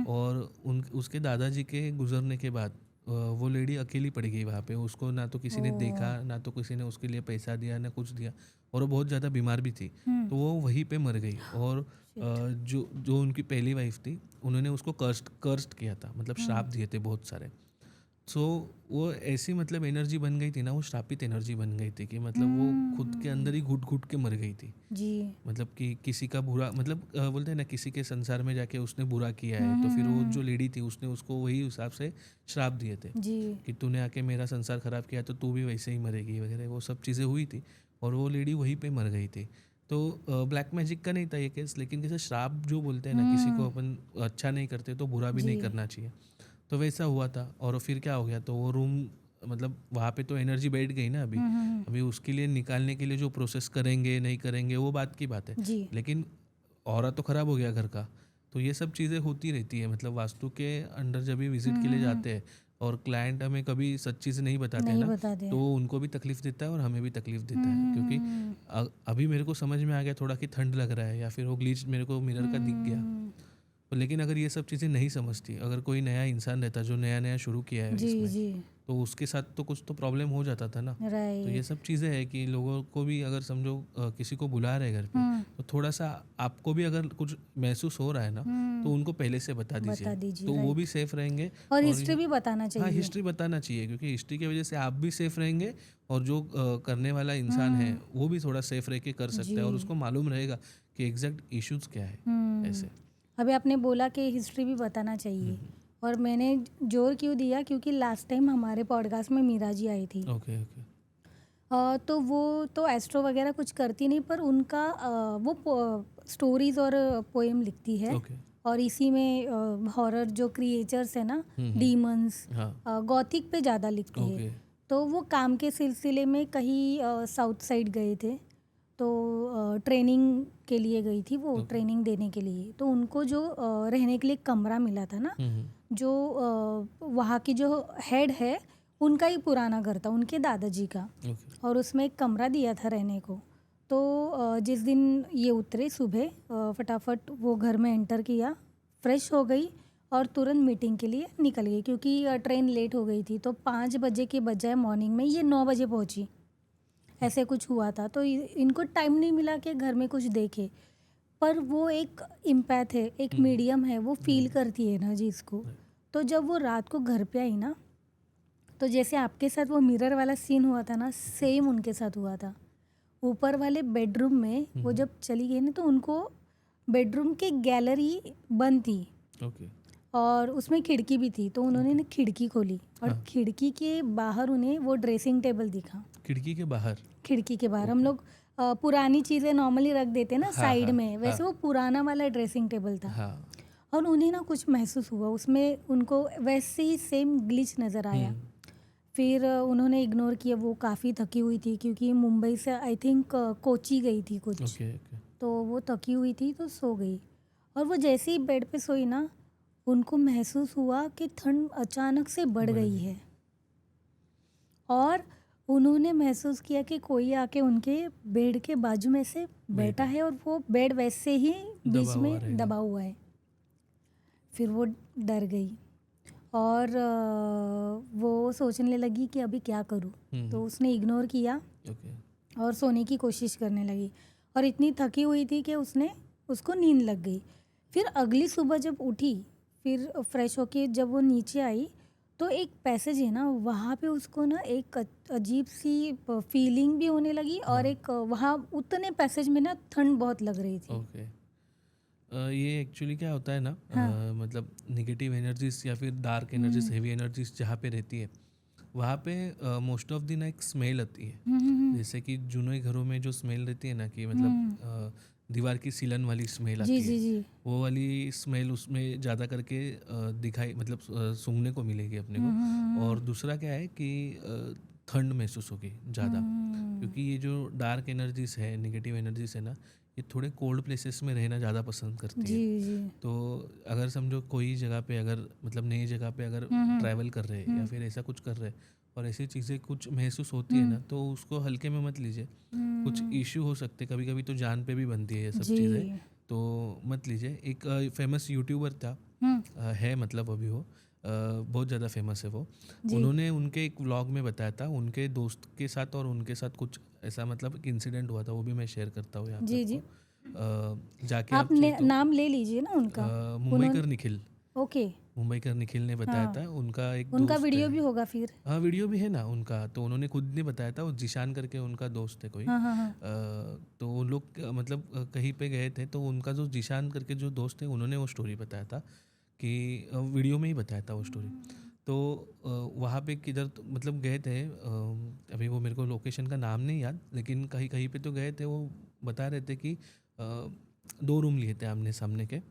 और उसके दादाजी के गुजरने के बाद वो लेडी अकेली पड़ गई वहाँ पे। उसको ना तो किसी ने देखा, ना तो किसी ने उसके लिए पैसा दिया, ना कुछ दिया, और वो बहुत ज़्यादा बीमार भी थी। तो वो वहीं पे मर गई। और जो जो उनकी पहली वाइफ थी, उन्होंने उसको कर्स्ट किया था, मतलब श्राप दिए थे बहुत सारे। सो वो ऐसी मतलब एनर्जी बन गई थी ना, वो श्रापित एनर्जी बन गई थी कि मतलब वो खुद के अंदर ही घुट घुट के मर गई थी। जी। मतलब कि किसी का बुरा मतलब बोलते हैं ना, किसी के संसार में जाके उसने बुरा किया है, तो फिर वो जो लेडी थी उसने उसको वही हिसाब से श्राप दिए थे जी। कि तूने आके मेरा संसार खराब किया तो तू भी वैसे ही मरेगी वगैरह, वो सब चीज़ें हुई थी। और वो लेडी वहीं पे मर गई थी। तो ब्लैक मैजिक का नहीं था ये केस, लेकिन जैसे श्राप जो बोलते हैं ना, किसी को अपन अच्छा नहीं करते तो बुरा भी नहीं जी। करना चाहिए, तो वैसा हुआ था। और फिर क्या हो गया, तो वो रूम मतलब वहाँ पे तो एनर्जी बैठ गई ना अभी। अभी उसके लिए निकालने के लिए जो प्रोसेस करेंगे नहीं करेंगे वो बात की बात है, जी। लेकिन औरा तो ख़राब हो गया घर का। तो ये सब चीज़ें होती रहती है, मतलब वास्तु के अंडर जब भी विजिट के लिए जाते हैं और क्लाइंट हमें कभी सच्ची से नहीं बताते हैं नहीं ना, बताते तो हैं। वो उनको भी तकलीफ़ देता है और हमें भी तकलीफ़ देता है। क्योंकि अभी मेरे को समझ में आ गया थोड़ा कि ठंड लग रहा है, या फिर वो ग्लिच मेरे को मिरर का दिख गया। लेकिन अगर ये सब चीज़ें नहीं समझती, अगर कोई नया इंसान रहता जो नया नया शुरू किया है जी इसमें, जी। तो उसके साथ तो कुछ तो प्रॉब्लम हो जाता था ना। तो ये राइट। सब चीज़ें हैं कि लोगों को भी अगर समझो किसी को बुला रहे घर पे, तो थोड़ा सा आपको भी अगर कुछ महसूस हो रहा है ना, तो उनको पहले से बता बता दीजिए, दीजिए। तो वो राइट। भी सेफ रहेंगे। और और हिस्ट्री भी बताना हाँ, चाहिए। हिस्ट्री बताना चाहिए, क्योंकि हिस्ट्री की वजह से आप भी सेफ रहेंगे, और जो करने वाला इंसान है वो भी थोड़ा सेफ रह के कर सकता है, और जी। उसको मालूम रहेगा कि एग्जैक्ट इश्यूज क्या है ऐसे। अभी आपने बोला कि हिस्ट्री भी बताना चाहिए, और मैंने जोर क्यों दिया क्योंकि लास्ट टाइम हमारे पॉडकास्ट में मीरा जी आई थी। Okay okay. तो वो तो एस्ट्रो वगैरह कुछ करती नहीं, पर उनका वो स्टोरीज और पोएम लिखती है। ओके। और इसी में हॉरर जो क्रिएचर्स है ना, हम्म। डीमंस, हाँ। गॉथिक पे ज़्यादा लिखती है। ओके। तो वो काम के सिलसिले में कहीं साउथ साइड गए थे, तो ट्रेनिंग के लिए गई थी वो, ओके। ट्रेनिंग देने के लिए। तो उनको जो रहने के लिए कमरा मिला था ना, जो वहाँ की जो हेड है उनका ही पुराना घर था, उनके दादाजी का, ओके। और उसमें एक कमरा दिया था रहने को। तो जिस दिन ये उतरे सुबह, फटाफट वो घर में एंटर किया, फ्रेश हो गई और तुरंत मीटिंग के लिए निकल गई, क्योंकि ट्रेन लेट हो गई थी। तो 5 बजे के बजाय मॉर्निंग में ये 9 बजे पहुंची, ऐसे कुछ हुआ था। तो इनको टाइम नहीं मिला कि घर में कुछ देखे। पर वो एक इम्पैथ है, एक मीडियम है, वो फील करती है ना चीज़ को। तो जब वो रात को घर पे आई ना, तो जैसे आपके साथ वो मिरर वाला सीन हुआ था ना, सेम उनके साथ हुआ था। ऊपर वाले बेडरूम में वो जब चली गई ना, तो उनको बेडरूम की गैलरी बंद थी ओके। और उसमें खिड़की भी थी। तो उन्होंने ना खिड़की खोली और हाँ। खिड़की के बाहर उन्हें वो ड्रेसिंग टेबल दिखा। खिड़की के बाहर? खिड़की के बाहर हम लोग पुरानी चीज़ें नॉर्मली रख देते हैं ना हाँ, साइड हाँ, में, वैसे वो पुराना वाला ड्रेसिंग टेबल था। हाँ। और उन्हें ना कुछ महसूस हुआ उसमें, उनको वैसे ही सेम ग्लिच नज़र आया। फिर उन्होंने इग्नोर किया, वो काफ़ी थकी हुई थी, क्योंकि मुंबई से आई थिंक कोची गई थी कुछ। Okay, okay. तो वो थकी हुई थी तो सो गई। और वो जैसे ही बेड पे सोई ना, उनको महसूस हुआ कि ठंड अचानक से बढ़ गई है। और उन्होंने महसूस किया कि कोई आके उनके बेड के बाजू में से बैठा है और वो बेड वैसे ही बीच दबा हुआ में रहेगा। दबा हुआ है। फिर वो डर गई और वो सोचने लगी कि अभी क्या करूँ। तो उसने इग्नोर किया ओके। और सोने की कोशिश करने लगी, और इतनी थकी हुई थी कि उसको नींद लग गई। फिर अगली सुबह जब उठी, फिर फ्रेश होके जब वो नीचे आई, तो एक पैसेज है ना, वहाँ पे उसको ना एक अजीब सी फीलिंग भी होने लगी, और एक वहाँ उतने पैसेज में ना ठंड बहुत लग रही थी। ओके। ये एक्चुअली क्या होता है ना, हाँ। मतलब नेगेटिव एनर्जीज या फिर डार्क एनर्जीज, हेवी एनर्जीज जहाँ पे रहती है, वहाँ पे मोस्ट ऑफ दिन एक स्मेल आती है। जैसे कि जूने घरों में जो स्मेल रहती है ना, कि मतलब दीवार की सीलन वाली स्मेल जी आती जी है, जी। वो वाली स्मेल उसमें ज़्यादा करके दिखाई, मतलब सूंघने को मिलेगी अपने को। और दूसरा क्या है कि ठंड महसूस होगी ज़्यादा, क्योंकि ये जो डार्क एनर्जीज है, नेगेटिव एनर्जीज है ना, ये थोड़े कोल्ड प्लेसेस में रहना ज़्यादा पसंद करती जी है। जी। तो अगर समझो कोई जगह पे, अगर मतलब नई जगह पे अगर ट्रैवल कर रहे हैं या फिर ऐसा कुछ कर रहे हैं और ऐसी चीज़ें कुछ महसूस होती है ना, तो उसको हल्के में मत लीजिए। कुछ इश्यू हो सकते, कभी कभी तो जान पे भी बनती है ये सब जी। चीज़ें, तो मत लीजिए। एक फेमस यूट्यूबर था, है मतलब अभी वो बहुत ज़्यादा फेमस है वो। जी। उन्होंने उनके एक व्लॉग में बताया था, उनके दोस्त के साथ और उनके साथ कुछ ऐसा मतलब एक इंसिडेंट हुआ था, वो भी मैं शेयर करता हूँ यहाँ पे जी जी। आपको। जाके आप आप चाहिए तो नाम ले लीजिए ना उनका। मुंबईकर निखिल, ओके। मुंबईकर निखिल ने बताया हाँ, था, उनका एक उनका दोस्त वीडियो है। भी होगा फिर। हाँ, वीडियो भी है ना उनका, तो उन्होंने खुद ने बताया था, वो जिशान करके उनका दोस्त है कोई। हाँ हाँ हाँ। तो उन लोग मतलब कहीं पे गए थे, तो उनका जो जिशान करके जो दोस्त है, उन्होंने वो स्टोरी बताया था कि वीडियो में ही बताया था वो स्टोरी। तो वहाँ पे किधर तो मतलब गए थे, अभी वो मेरे को लोकेशन का नाम नहीं याद, लेकिन कहीं कहीं पे तो गए थे। वो बता रहे थे कि 2 रूम लिए थे आमने सामने के,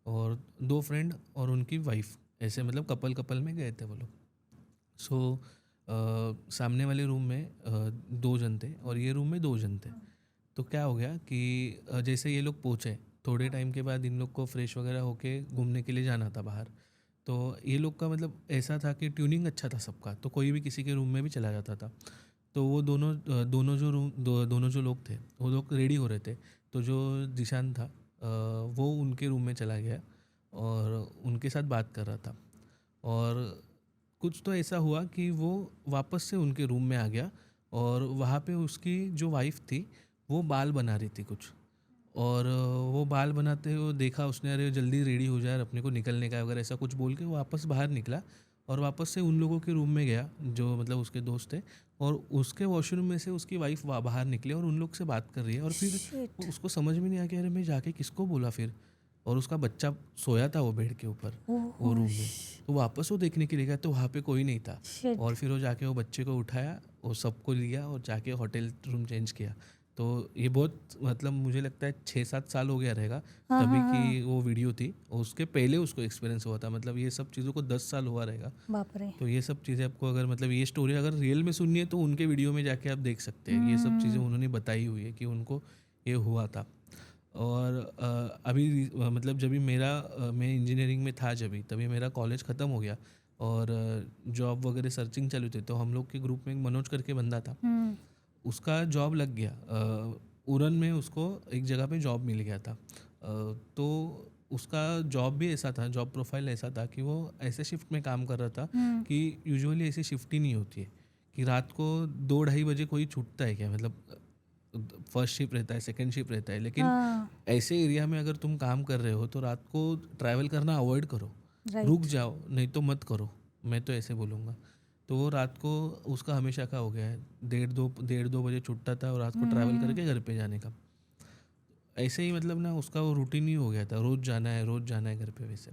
और 2 फ्रेंड और उनकी वाइफ, ऐसे मतलब कपल कपल में गए थे वो लोग। सो सामने वाले रूम में 2 जन थे और ये रूम में 2 जन थे। तो क्या हो गया कि जैसे ये लोग पहुँचे, थोड़े टाइम के बाद इन लोग को फ्रेश वगैरह होके घूमने के लिए जाना था बाहर। तो ये लोग का मतलब ऐसा था कि ट्यूनिंग अच्छा था सबका, तो कोई भी किसी के रूम में भी चला जाता था। तो वो दोनों जो लोग थे, वो लोग रेडी हो रहे थे। तो जो जिशान था, वो उनके रूम में चला गया और उनके साथ बात कर रहा था। और कुछ तो ऐसा हुआ कि वो वापस से उनके रूम में आ गया, और वहाँ पे उसकी जो वाइफ़ थी, वो बाल बना रही थी कुछ। और वो बाल बनाते हुए देखा उसने, अरे जल्दी रेडी हो जाए, अपने को निकलने का है वगैरह, ऐसा कुछ बोल के वो वापस बाहर निकला और वापस से उन लोगों के रूम में गया, जो मतलब उसके दोस्त थे। और उसके वॉशरूम में से उसकी वाइफ बाहर निकले और उन लोग से बात कर रही है। और फिर शिट। उसको समझ में नहीं आया कि अरे मैं जाके किसको बोला फिर। और उसका बच्चा सोया था वो बेड के ऊपर, वो रूम में। तो वापस वो देखने के लिए गया, तो वहाँ पे कोई नहीं था। शिट। और फिर वो जाके वो बच्चे को उठाया, वो सबको लिया और जाके होटल रूम चेंज किया। तो ये बहुत मतलब मुझे लगता है 6-7 साल हो गया रहेगा हाँ तभी हाँ हाँ। की वो वीडियो थी, और उसके पहले उसको एक्सपीरियंस हुआ था, मतलब ये सब चीज़ों को 10 साल हुआ रहेगा। बाप रे। तो ये सब चीज़ें आपको अगर मतलब ये स्टोरी अगर रियल में सुननी है तो उनके वीडियो में जाके आप देख सकते हैं, ये सब चीज़ें उन्होंने बताई हुई है कि उनको ये हुआ था। और मतलब जब भी मैं इंजीनियरिंग में था, तभी मेरा कॉलेज ख़त्म हो गया और जॉब वगैरह सर्चिंग चालू थी, तो हम लोग के ग्रुप में एक मनोज करके बंदा था, हम्म। उसका जॉब लग गया। उड़न में उसको एक जगह पे जॉब मिल गया था। तो उसका जॉब भी ऐसा था, जॉब प्रोफाइल ऐसा था कि वो ऐसे शिफ्ट में काम कर रहा था हम्म। कि यूजुअली ऐसी शिफ्ट ही नहीं होती है कि रात को 2-2:30 बजे कोई छूटता है क्या, मतलब फर्स्ट शिफ्ट रहता है, सेकंड शिफ्ट रहता है, लेकिन हाँ। ऐसे एरिया में अगर तुम काम कर रहे हो तो रात को ट्रैवल करना अवॉइड करो, रुक राइट। जाओ, नहीं तो मत करो, मैं तो ऐसे बोलूँगा। तो वो रात को उसका हमेशा का हो गया है, 1:30-2 बजे छूटता था और रात को ट्रैवल हम्म। करके घर पे जाने का। ऐसे ही मतलब ना उसका वो रूटीन ही हो गया था, रोज़ जाना है घर पे वैसे।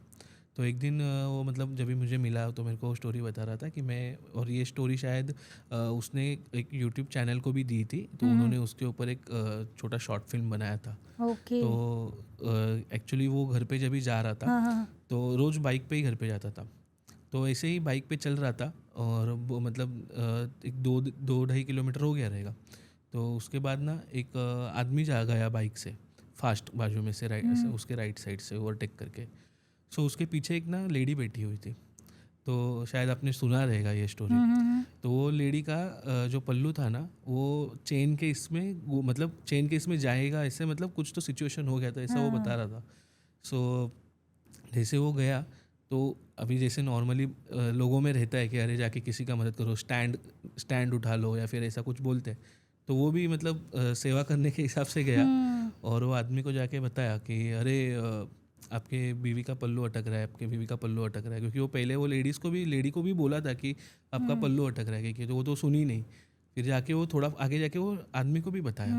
तो एक दिन वो मतलब जब भी मुझे मिला तो मेरे को स्टोरी बता रहा था कि मैं, और ये स्टोरी शायद उसने एक यूट्यूब चैनल को भी दी थी, तो उन्होंने उसके ऊपर एक छोटा शॉर्ट फिल्म बनाया था। ओके। तो एक्चुअली वो घर पे जब भी जा रहा था हाँ हाँ। तो रोज़ बाइक पे ही घर पे जाता था। तो ऐसे ही बाइक पे चल रहा था और वो मतलब एक 2-2.5 किलोमीटर हो गया रहेगा। तो उसके बाद ना एक आदमी जा गया बाइक से फास्ट बाजू में से, उसके राइट साइड से ओवरटेक करके। सो उसके पीछे एक ना लेडी बैठी हुई थी, तो शायद आपने सुना रहेगा ये स्टोरी। तो वो लेडी का जो पल्लू था ना वो मतलब चेन के इसमें जाएगा ऐसे, मतलब कुछ तो सिचुएशन हो गया था ऐसा वो बता हाँ। रहा था। सो जैसे वो गया तो अभी जैसे नॉर्मली लोगों में रहता है कि अरे जाके किसी का मदद करो, स्टैंड उठा लो या फिर ऐसा कुछ बोलते हैं, तो वो भी मतलब सेवा करने के हिसाब से गया और वो आदमी को जाके बताया कि अरे आपके बीवी का पल्लू अटक रहा है, आपके बीवी का पल्लू अटक रहा है, क्योंकि वो पहले वो लेडी को भी बोला था कि आपका पल्लू अटक रहा है, क्योंकि तो वो तो सुनी नहीं। फिर जाके वो थोड़ा आगे जाके वो आदमी को भी बताया,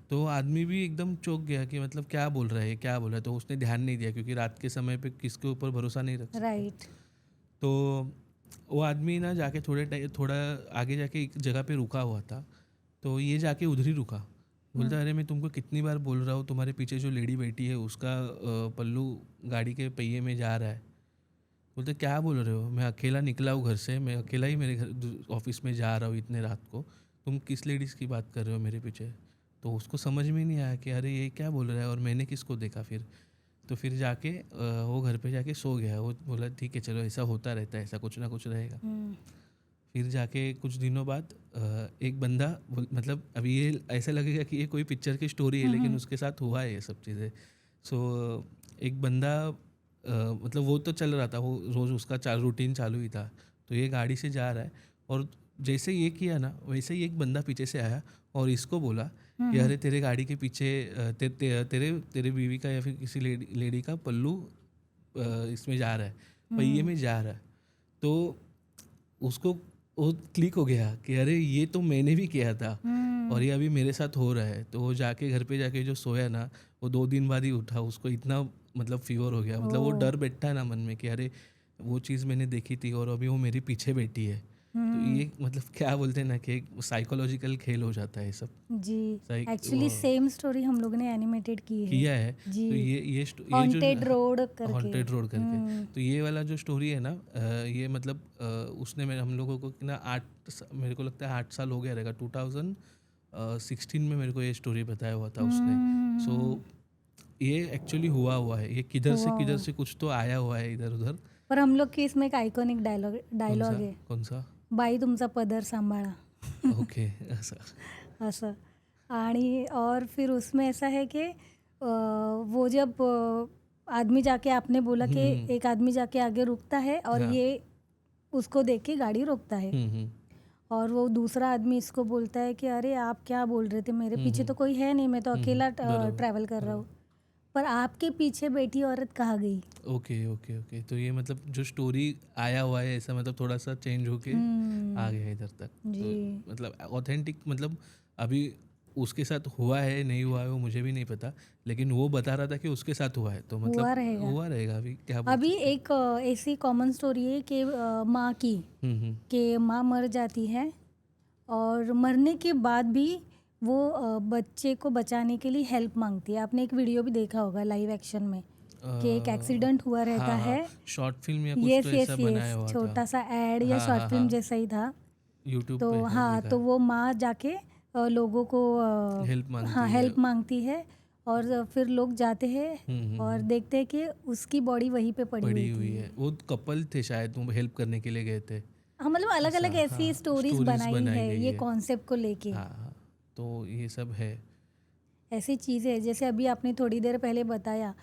तो वो आदमी भी एकदम चौंक गया कि मतलब क्या बोल रहा है, क्या बोल रहा है, तो उसने ध्यान नहीं दिया क्योंकि रात के समय पे किसके ऊपर भरोसा नहीं रख सकते। राइट। तो वो आदमी ना जाके थोड़ा आगे जाके एक जगह पे रुका हुआ था, तो ये जाके उधर ही रुका। बोलता अरे मैं तुमको कितनी बार बोल रहा हूँ, तुम्हारे पीछे जो लेडी बैठी है उसका पल्लू गाड़ी के पहिए में जा रहा है। बोलते क्या बोल रहे हो, मैं अकेला निकला हूँ घर से, मैं अकेला ही मेरे घर ऑफिस में जा रहा हूँ इतने रात को, तुम किस लेडीज़ की बात कर रहे हो मेरे पीछे। तो उसको समझ में नहीं आया कि अरे ये क्या बोल रहा है और मैंने किसको देखा। फिर तो फिर जाके वो घर पे जाके सो गया। वो बोला ठीक है चलो ऐसा होता रहता है, ऐसा कुछ ना कुछ रहेगा। फिर जाके कुछ दिनों बाद एक बंदा मतलब अभी ये ऐसा लगेगा कि ये कोई पिक्चर की स्टोरी है, लेकिन उसके साथ हुआ है ये सब चीज़ें। सो एक बंदा मतलब वो तो चल रहा था, वो रोज़ उसका रूटीन चालू ही था। तो ये गाड़ी से जा रहा है और जैसे ये किया ना वैसे ही एक बंदा पीछे से आया और इसको बोला कि अरे तेरे गाड़ी के पीछे तेरे बीवी का या फिर किसी लेडी का पल्लू इसमें जा रहा है, पहिए में जा रहा है। तो उसको वो क्लिक हो गया कि अरे ये तो मैंने भी किया था और ये अभी मेरे साथ हो रहा है। तो वो जाके घर पे जाके जो सोया ना, वो 2 दिन बाद ही उठा। उसको इतना मतलब फीवर हो गया, मतलब वो डर बैठता है ना मन में कि अरे वो चीज़ मैंने देखी थी और अभी वो मेरे पीछे बैठी है। तो ये मतलब क्या बोलते हैं ना कि एक साइकोलॉजिकल खेल हो जाता है ये सब। जी। एक्चुअली वो सेम स्टोरी हम लोगों ने एनिमेटेड की है। किया है। जी। तो ये जो हॉन्टेड रोड करके। हॉन्टेड रोड करके, तो ये वाला जो स्टोरी है ना ये मतलब उसने हम लोगों को कि ना मेरे को लगता है 8 साल हो गया रहेगा, 2016 में मेरे को ये स्टोरी बताया हुआ था उसने। सो ये एक्चुअली हुआ है, ये किधर से कुछ तो आया हुआ है इधर उधर। पर हम लोग की इसमें एक आइकॉनिक डायलॉग है, कौन सा? बाई तुमचा पदर सांभाळा. ओके ऐसा। असं. आणि और फिर उसमें ऐसा है कि वो जब आदमी जाके, आपने बोला कि एक आदमी जाके आगे रुकता है और हाँ। ये उसको देख के गाड़ी रोकता है और वो दूसरा आदमी इसको बोलता है कि अरे आप क्या बोल रहे थे, मेरे पीछे तो कोई है नहीं, मैं तो अकेला ट्रैवल कर रहा हूँ, पर आपके पीछे बैठी औरत कहाँ गई. ओके। तो ये मतलब जो स्टोरी आया हुआ है ऐसा मतलब थोड़ा सा चेंज होके आ गया इधर तक। तो मतलब ऑथेंटिक, मतलब अभी उसके साथ हुआ है नहीं हुआ है वो मुझे भी नहीं पता, लेकिन वो बता रहा था कि उसके साथ हुआ है, तो मतलब हुआ रहेगा अभी क्या बोल अभी सकते एक ऐसी कॉमन स्टोरी है कि माँ की, हैं। कि माँ मर जाती है और मरने के बाद भी वो बच्चे को बचाने के लिए हेल्प मांगती है। आपने एक वीडियो भी देखा होगा लाइव एक्शन में कि एक एक्सीडेंट हुआ रहता हाँ हाँ, है। शॉर्ट फिल्म या कुछ यस तो यस ऐसा यस, बनाया हुआ था। छोटा सा एड या हाँ शॉर्ट हाँ फिल्म हाँ, जैसा ही था। यूट्यूब तो पे है, हाँ, दिखा तो है। वो माँ जाके लोगों को हेल्प हाँ मांगती है। हेल्प मांगती है। और फिर लोग जाते हैं और देखते हैं कि उसकी बॉडी वहीं पे पड़ी पड़ी हुई हुई थी। है, वो कपल थे शायद, वो हेल्प करने के लिए गए थे। हाँ, मतलब अलग ऐसा, अलग ऐसी हाँ, स्टोरीज स्टोरीज बनाई बनाई है गई ये है। कॉन्सेप्ट को लेके। हाँ हाँ, तो ये सब है। ऐसी चीज़ें जैसे अभी आपने थोड़ी देर पहले बताया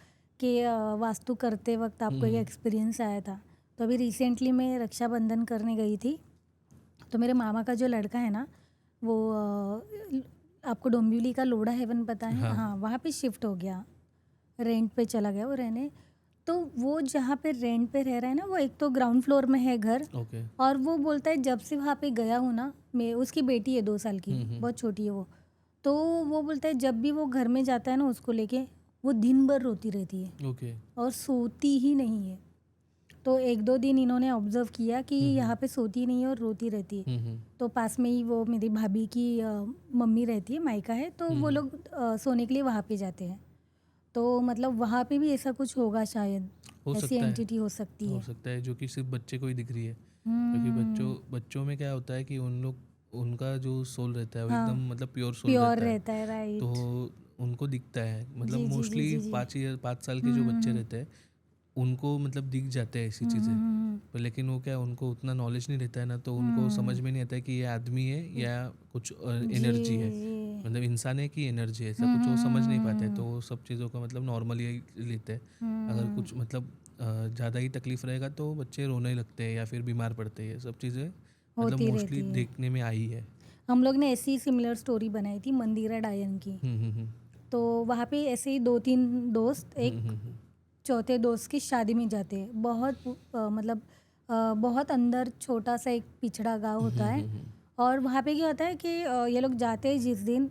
कि वास्तु करते वक्त आपको एक एक्सपीरियंस आया था। तो अभी रिसेंटली मैं रक्षाबंधन करने गई थी, तो मेरे मामा का जो लड़का है ना, वो आपको डोंबिवली का लोढ़ा हेवन पता है? हाँ। हाँ, वहाँ पे शिफ्ट हो गया, रेंट पे चला गया वो रहने। तो वो जहाँ पे रेंट पे रह रहा है ना, वो एक तो ग्राउंड फ्लोर में है घर। ओके। और वो बोलता है जब से वहाँ पे गया हूँ ना, मैं उसकी बेटी है 2 साल की, बहुत छोटी है वो। तो वो बोलता है जब भी वो घर में जाता है ना उसको लेके, वो दिन भर रोती रहती है ओके। और सोती ही नहीं है। तो 1-2 दिन इन्होंने ऑब्जर्व किया कि यहाँ पे सोती नहीं है और रोती रहती है। तो पास में ही वो मेरी भाभी की मम्मी रहती है, मायका है, तो वो लोग सोने के लिए वहाँ पे जाते हैं। तो मतलब वहाँ पे भी ऐसा कुछ होगा शायद, हो ऐसी सकता है, एंटिटी हो सकती हो है। सकता है, जो कि सिर्फ बच्चे को ही दिख रही है। क्योंकि बच्चों में क्या होता है कि उनका जो सोल रहता है वो हाँ, एकदम मतलब प्योर सोल प्योर रहता है। रहता है, राइट। तो उनको दिखता है, मतलब जी जी जी मोस्टली जी जी। 5 साल के जो बच्चे रहते हैं उनको मतलब दिख जाते हैं ऐसी चीज़ें। पर लेकिन वो क्या, उनको उतना नॉलेज नहीं रहता है ना, तो उनको समझ में नहीं आता है कि ये आदमी है या कुछ जी एनर्जी है, जी। मतलब इंसान है कि एनर्जी है, ऐसा कुछ वो समझ नहीं पाते। तो वो सब चीज़ों का मतलब नॉर्मली लेते हैं। अगर कुछ मतलब ज़्यादा ही तकलीफ रहेगा तो बच्चे रोने लगते हैं या फिर बीमार पड़ते हैं। ये सब चीज़ें मतलब होती मोस्टली रहती है। देखने में आई है। हम लोग ने ऐसी सिमिलर स्टोरी बनाई थी मंदिरा डायन की। हम्म। तो वहाँ पे ऐसे ही 2-3 दोस्त एक हम्म। चौथे दोस्त की शादी में जाते हैं। बहुत मतलब बहुत अंदर छोटा सा एक पिछड़ा गांव होता है। और वहाँ पे क्या होता है कि ये लोग जाते हैं जिस दिन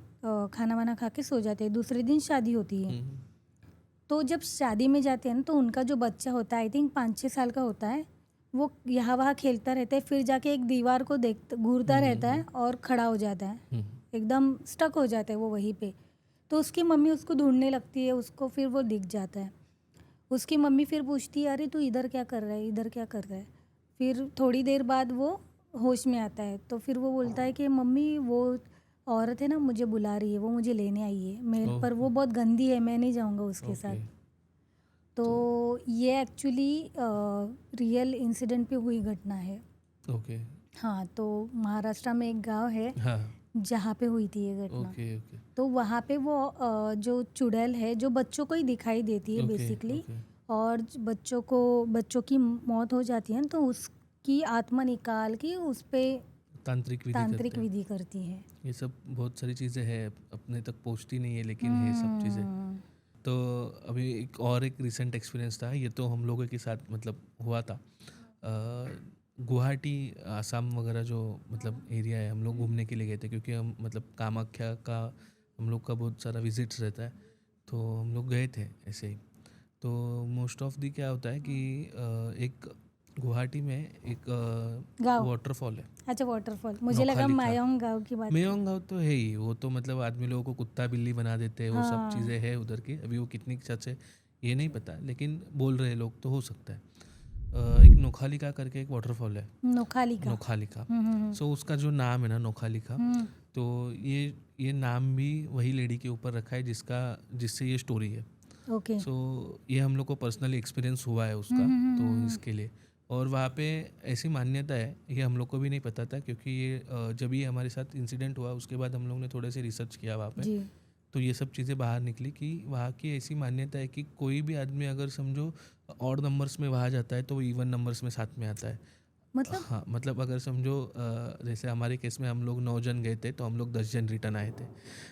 खाना वाना खा के सो जाते हैं, दूसरे दिन शादी होती है। तो जब शादी में जाते हैं ना, तो उनका जो बच्चा होता है, आई थिंक 5-6 साल का होता है, वो यहाँ वहाँ खेलता रहता है, फिर जाके एक दीवार को देख घूरता रहता है और खड़ा हो जाता है, एकदम स्टक हो जाता है वो वहीं पे। तो उसकी मम्मी उसको ढूंढने लगती है, उसको फिर वो दिख जाता है। उसकी मम्मी फिर पूछती है, अरे तू इधर क्या कर रहा है, इधर क्या कर रहा है? फिर थोड़ी देर बाद वो होश में आता है। तो फिर वो बोलता है कि मम्मी वो औरत है ना, मुझे बुला रही है, वो मुझे लेने आई है, मैं पर वो बहुत गंदी है, मैं नहीं जाऊँगा उसके साथ। ओके। तो ये एक्चुअली रियल इंसिडेंट पे हुई घटना है। ओके। हाँ, तो महाराष्ट्र में एक गांव है हाँ। जहाँ पे हुई थी ये घटना। ओके। ओके। तो वहाँ पे वो जो चुड़ैल है जो बच्चों को ही दिखाई देती है ओके। बेसिकली। ओके। और बच्चों की मौत हो जाती है ना, तो उसकी आत्मा निकाल के उस पे तांत्रिक विधि तांत्रिक करते हैं। विधि करती है। ये सब बहुत सारी चीज़ें हैं, अपने तक पहुंचती नहीं है, लेकिन है सब चीज़ें। तो अभी एक रिसेंट एक्सपीरियंस था, ये तो हम लोगों के साथ मतलब हुआ था। गुवाहाटी, आसाम वगैरह जो मतलब एरिया है, हम लोग घूमने के लिए गए थे, क्योंकि हम मतलब कामाख्या का हम लोग का बहुत सारा विजिट्स रहता है, तो हम लोग गए थे ऐसे ही। तो मोस्ट ऑफ दी क्या होता है कि एक गुवाहाटी में एक गाँव, वाटरफॉल है, अच्छा वाटरफॉल, मुझे लगा नौखाली का। मायोंग गाँव की बात की। मेयोंग गाँव तो है ही, वो तो मतलब आदमी लोगों को कुत्ता बिल्ली बना देते हैं, वो सब हाँ, चीज़ें हैं उधर की। अभी वो कितनी सच है ये नहीं पता, लेकिन बोल रहे लोग तो हो सकता है। एक नोखालिका करके एक वाटरफॉल है, नोखाली का। नोखालिका। हम्म। सो उसका जो नाम है ना, नोखालिका, हम्म, तो ये नाम भी वही लेडी के ऊपर रखा है जिससे ये स्टोरी है। ओके। सो ये हम लोग को पर्सनली एक्सपीरियंस हुआ है उसका, तो इसके लिए। और वहाँ पे ऐसी मान्यता है, ये हम लोग को भी नहीं पता था, क्योंकि ये जब ये हमारे साथ इंसिडेंट हुआ उसके बाद हम लोग ने थोड़े से रिसर्च किया वहाँ पे, जी। तो ये सब चीज़ें बाहर निकली कि वहाँ की ऐसी मान्यता है कि कोई भी आदमी अगर समझो ऑड नंबर्स में वहाँ जाता है तो वो इवन नंबर्स में साथ में आता है। मतलब हाँ, मतलब अगर समझो जैसे हमारे केस में हम लोग 9 जन गए थे, तो हम लोग 10 जन रिटर्न आए थे।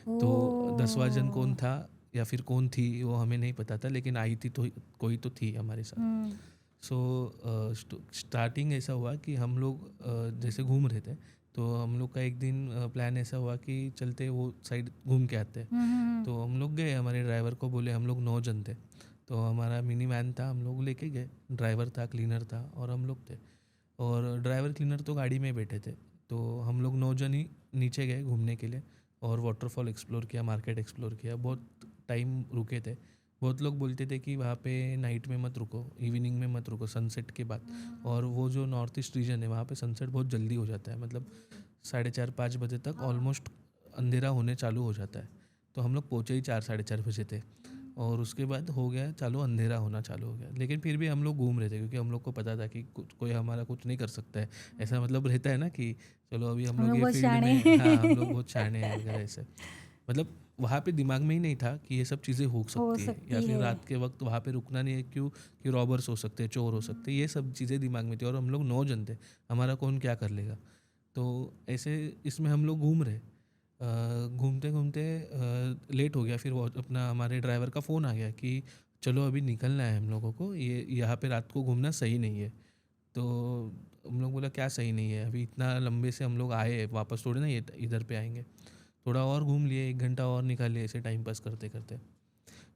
तो 10वां जन कौन था या फिर कौन थी वो हमें नहीं पता था, लेकिन आई थी तो कोई तो थी हमारे साथ। सो स्टार्टिंग ऐसा हुआ कि हम लोग जैसे घूम रहे थे, तो हम लोग का एक दिन प्लान ऐसा हुआ कि चलते वो साइड घूम के आते हैं। तो हम लोग गए, हमारे ड्राइवर को बोले, हम लोग 9 जन थे, तो हमारा मिनी वैन था, हम लोग लेके गए, ड्राइवर था, क्लीनर था और हम लोग थे। और ड्राइवर क्लीनर तो गाड़ी में बैठे थे, तो हम लोग 9 जन ही नीचे गए घूमने के लिए। और वाटरफॉल एक्सप्लोर किया, मार्केट एक्सप्लोर किया, बहुत टाइम रुके थे। बहुत लोग बोलते थे कि वहाँ पे नाइट में मत रुको, इवनिंग में मत रुको, सनसेट के बाद। और वो जो नॉर्थ ईस्ट रीजन है वहाँ पे सनसेट बहुत जल्दी हो जाता है, मतलब 4:30-5 बजे तक ऑलमोस्ट अंधेरा होने चालू हो जाता है। तो हम लोग पहुँचे ही 4-4:30 बजे थे, और उसके बाद हो गया चालू, अंधेरा होना चालू हो गया। लेकिन फिर भी हम लोग घूम रहे थे, क्योंकि हम लोग को पता था कि कोई हमारा कुछ नहीं कर सकता है। ऐसा मतलब रहता है ना कि चलो अभी हम हम लोग लोग ये बहुत फील्ड शाणे में, हाँ हम हैं। लोग बहुत शाणे हैं वगैरह ऐसे। मतलब वहाँ पे दिमाग में ही नहीं था कि ये सब चीज़ें हो हो सकती है, या सकती फिर है। रात के वक्त वहाँ पे रुकना नहीं है, क्यों कि रॉबर्स हो सकते हैं, चोर हो सकते हैं, ये सब चीज़ें दिमाग में थी। और हम लोग 9 जन थे, हमारा कौन क्या कर लेगा। तो ऐसे इसमें हम लोग घूम रहे, घूमते घूमते लेट हो गया। फिर वो अपना हमारे ड्राइवर का फ़ोन आ गया कि चलो अभी निकलना है हम लोगों को, ये यहाँ पे रात को घूमना सही नहीं है। तो हम लोग बोला क्या सही नहीं है, अभी इतना लंबे से हम लोग आए हैं, वापस थोड़ी ना ये इधर पे आएंगे। थोड़ा और घूम लिए, 1 घंटा और निकाल लिए ऐसे टाइम पास करते करते।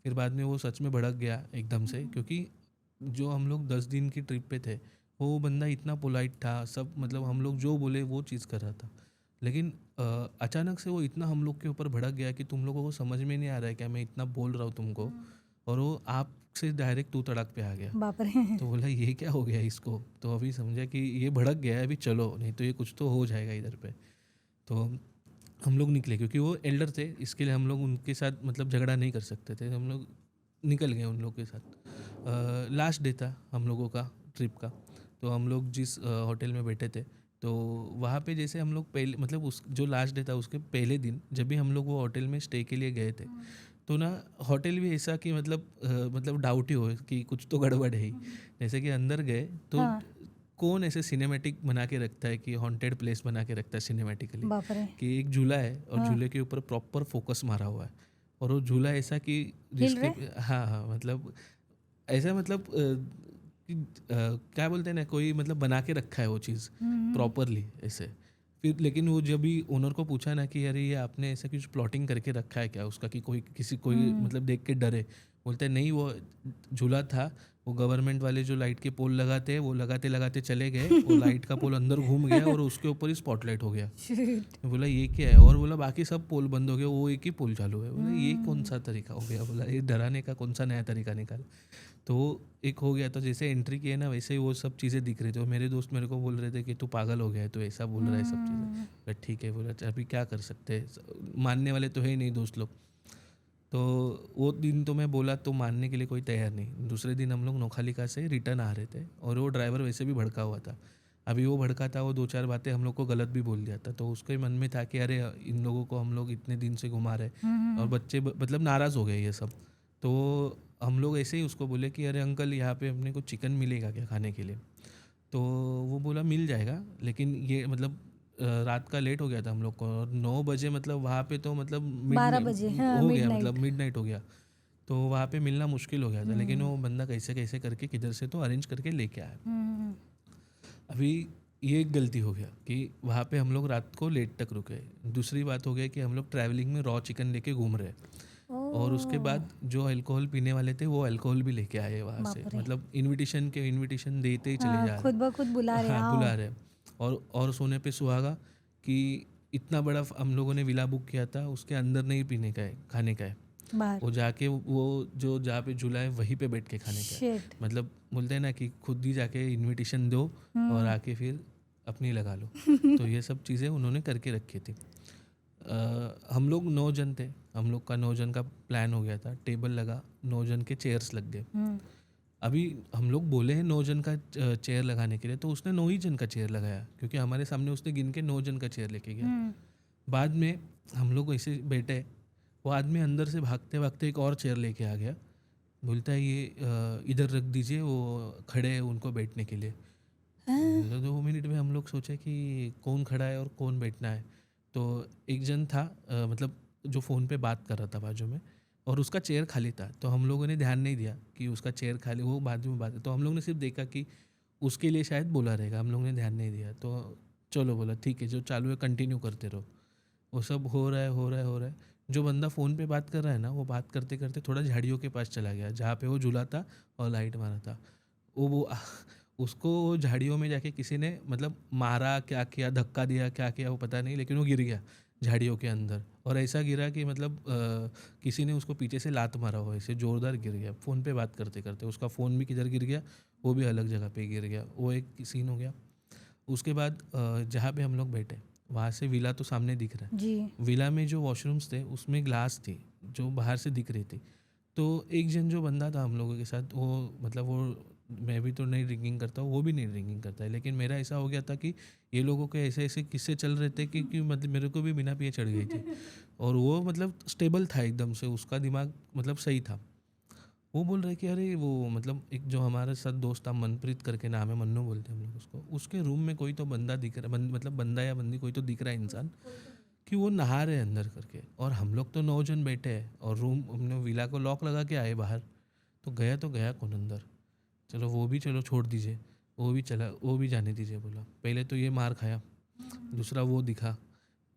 फिर बाद में वो सच में भड़क गया एकदम से, क्योंकि जो हम लोग 10 दिन की ट्रिप पे थे, वो बंदा इतना पोलाइट था, सब मतलब हम लोग जो बोले वो चीज़ कर रहा था। लेकिन अचानक से वो इतना हम लोग के ऊपर भड़क गया कि तुम लोगों को समझ में नहीं आ रहा है क्या, मैं इतना बोल रहा हूँ तुमको, और वो आपसे डायरेक्ट तू तड़ाक पे आ गया। बाप रे। तो बोला ये क्या हो गया इसको, तो अभी समझा कि ये भड़क गया है, अभी चलो नहीं तो ये कुछ तो हो जाएगा इधर पे। तो हम लोग निकले, क्योंकि वो एल्डर थे, इसके लिए हम लोग उनके साथ मतलब झगड़ा नहीं कर सकते थे। हम लोग निकल गए उन लोग के साथ। लास्ट डे था हम लोगों का ट्रिप का। तो हम लोग जिस होटल में बैठे थे, तो वहाँ पे जैसे हम लोग पहले मतलब उस जो लास्ट डे था उसके पहले दिन जब भी हम लोग वो होटल में स्टे के लिए गए थे, तो ना होटल भी ऐसा कि मतलब डाउट ही हो कि कुछ तो गड़बड़ है ही। जैसे कि अंदर गए तो हाँ। कौन ऐसे सिनेमैटिक बना के रखता है कि हॉन्टेड प्लेस बना के रखता है सिनेमैटिकली, बाप रे। कि एक झूला है और हाँ। झूले के ऊपर प्रॉपर फोकस मारा हुआ है। और वो झूला ऐसा कि हिल जिसके रहे। हाँ हाँ मतलब ऐसा मतलब क्या बोलते हैं ना, कोई मतलब बना के रखा है वो चीज़ प्रॉपरली ऐसे। फिर लेकिन वो जब भी ओनर को पूछा ना कि अरे ये आपने ऐसा कुछ प्लॉटिंग करके रखा है क्या उसका, कि कोई मतलब देख के डरे, बोलते हैं नहीं वो झूला था, वो गवर्नमेंट वाले जो लाइट के पोल लगाते हैं वो लगाते लगाते चले गए, वो लाइट का पोल अंदर घूम गया और उसके ऊपर ही स्पॉटलाइट हो गया। शिट। बोला ये क्या है, और बोला बाकी सब पोल बंद हो गए, वो एक ही पोल चालू है। बोला ये कौन सा तरीका हो गया, बोला ये डराने का कौन सा नया तरीका निकाला। तो एक हो गया, तो जैसे एंट्री किए ना वैसे ही वो सब चीज़ें दिख रही थी, और मेरे दोस्त मेरे को बोल रहे थे कि तू पागल हो गया है, तो ऐसा बोल रहा है सब चीज़ें। बोला ठीक है, बोला अभी क्या कर सकते हैं, मानने वाले तो है ही नहीं दोस्त लोग। तो वो दिन तो मैं बोला तो मानने के लिए कोई तैयार नहीं। दूसरे दिन हम लोग नौखालिका से रिटर्न आ रहे थे, और वो ड्राइवर वैसे भी भड़का हुआ था। अभी वो भड़का था, वो 2-4 बातें हम लोग को गलत भी बोल दिया था, तो उसके मन में था कि अरे इन लोगों को हम लोग इतने दिन से घुमा रहे, और बच्चे मतलब नाराज़ हो गए ये सब। तो हम लोग ऐसे ही उसको बोले कि अरे अंकल यहाँ पे अपने को चिकन मिलेगा क्या खाने के लिए। तो वो बोला मिल जाएगा, लेकिन ये मतलब रात का लेट हो गया था हम लोग को, और 9 बजे मतलब वहाँ पे तो मतलब 12 बजे, हाँ, हो गया, मतलब मिडनाइट। मिडनाइट हो गया। तो वहाँ पे मिलना मुश्किल हो गया था, लेकिन वो बंदा कैसे कैसे करके किधर से तो अरेंज करके लेके आया। अभी ये एक गलती हो गया कि वहाँ पे हम लोग रात को लेट तक रुके। दूसरी बात हो गया कि हम लोग ट्रैवलिंग में रॉ चिकन लेके घूम रहे, और उसके बाद जो अल्कोहल पीने वाले थे वो अल्कोहल भी लेके आए वहाँ से, बाप रे। मतलब इनविटेशन देते ही चले हाँ, जा रहे। खुद ब खुद बुला रहे हाँ आओ। बुला रहे। और सोने पे सुहागा कि इतना बड़ा हम लोगों ने विला बुक किया था, उसके अंदर नहीं पीने का है, खाने का है। बाहर। वो जाके वो जो जहाँ पे झूला है वहीं पे बैठ के खाने का है। शिट। मतलब बोलते हैं ना कि खुद ही जाके इनविटेशन दो और आके फिर अपनी लगा लो। तो ये सब चीज़ें उन्होंने करके रखी थी। हम लोग 9 जन थे, हम लोग का 9 जन का प्लान हो गया था, टेबल लगा, 9 जन के चेयर्स लग गए। अभी हम लोग बोले हैं 9 जन का चेयर लगाने के लिए, तो उसने 9 ही जन का चेयर लगाया, क्योंकि हमारे सामने उसने गिन के 9 जन का चेयर लेके गया। बाद में हम लोग ऐसे बैठे, वो आदमी अंदर से भागते भागते एक और चेयर लेके आ गया, बोलता है ये इधर रख दीजिए, वो खड़े हैं उनको बैठने के लिए। तो 2 मिनट में हम लोग सोचे कि कौन खड़ा है और कौन बैठना है। तो एक जन था मतलब जो फ़ोन पे बात कर रहा था बाजू में, और उसका चेयर खाली था, तो हम लोगों ने ध्यान नहीं दिया कि उसका चेयर खाली, वो बाजू में बात है, तो हम लोग ने सिर्फ देखा कि उसके लिए शायद बोला रहेगा, हम लोग ने ध्यान नहीं दिया। तो चलो बोला ठीक है, जो चालू है कंटिन्यू करते रहो। वो सब हो रहा है हो रहा है हो रहा है। जो बंदा फ़ोन पे बात कर रहा है ना, वो बात करते करते थोड़ा झाड़ियों के पास चला गया जहाँ पे वो झूला था और लाइट मारा था। वो उसको वो झाड़ियों में जाके किसी ने मतलब मारा, क्या किया, धक्का दिया, क्या किया वो पता नहीं, लेकिन वो गिर गया। झाड़ियों के अंदर, और ऐसा गिरा कि मतलब किसी ने उसको पीछे से लात मारा हो, ऐसे ज़ोरदार गिर गया फ़ोन पे बात करते करते, उसका फ़ोन भी किधर गिर गया, वो भी अलग जगह पे गिर गया, वो एक सीन हो गया। उसके बाद जहाँ पे हम लोग बैठे वहाँ से विला तो सामने दिख रहा है, जी। विला में जो वॉशरूम्स थे उसमें ग्लास थी जो बाहर से दिख रही थी। तो एक जन जो बंदा था हम लोगों के साथ, वो मतलब वो, मैं भी तो नहीं ड्रिंकिंग करता हूँ, वो भी नहीं ड्रिंकिंग करता है, लेकिन मेरा ऐसा हो गया था कि ये लोगों के ऐसे ऐसे किस्से चल रहे थे कि मतलब मेरे को भी बिना पिए चढ़ गई थी। और वो मतलब स्टेबल था एकदम से, उसका दिमाग मतलब सही था। वो बोल रहे कि अरे वो मतलब एक जो हमारे साथ दोस्त था, मनप्रीत करके नाम है, मन्नू बोलते हैं हम लोग उसको, उसके रूम में कोई तो बंदा दिख रहा, मतलब बंदा या बंदी कोई तो दिख रहा है इंसान, कि वो नहा रहे अंदर करके। और हम लोग तो 9 जन बैठे हैं और रूम हमने विला को लॉक लगा के आए बाहर, तो गया कौन अंदर। चलो वो भी, चलो छोड़ दीजिए, वो भी चला, वो भी जाने दीजिए बोला। पहले तो ये मार खाया, दूसरा वो दिखा,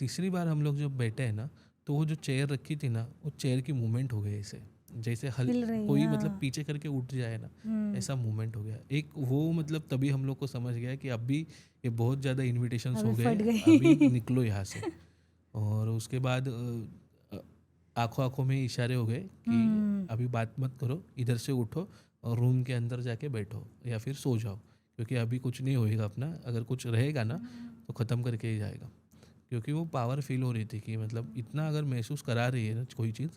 तीसरी बार हम लोग जब बैठे हैं ना, तो वो जो चेयर रखी थी ना, वो चेयर की मूवमेंट हो गई ऐसे, जैसे हिल रही है, कोई मतलब हाँ। पीछे करके उठ जाए ना, हुँ। ऐसा मूवमेंट हो गया एक वो। मतलब तभी हम लोग को समझ गया कि अभी ये बहुत ज़्यादा इन्विटेशंस अभी हो गए, फट अभी गई। निकलो यहाँ से। और उसके बाद आंखों आंखों में इशारे हो गए कि हुँ। अभी बात मत करो, इधर से उठो और रूम के अंदर जाके बैठो या फिर सो जाओ, क्योंकि अभी कुछ नहीं होएगा अपना, अगर कुछ रहेगा ना तो ख़त्म करके ही जाएगा। क्योंकि वो पावर फील हो रही थी कि मतलब इतना अगर महसूस करा रही है ना कोई चीज़,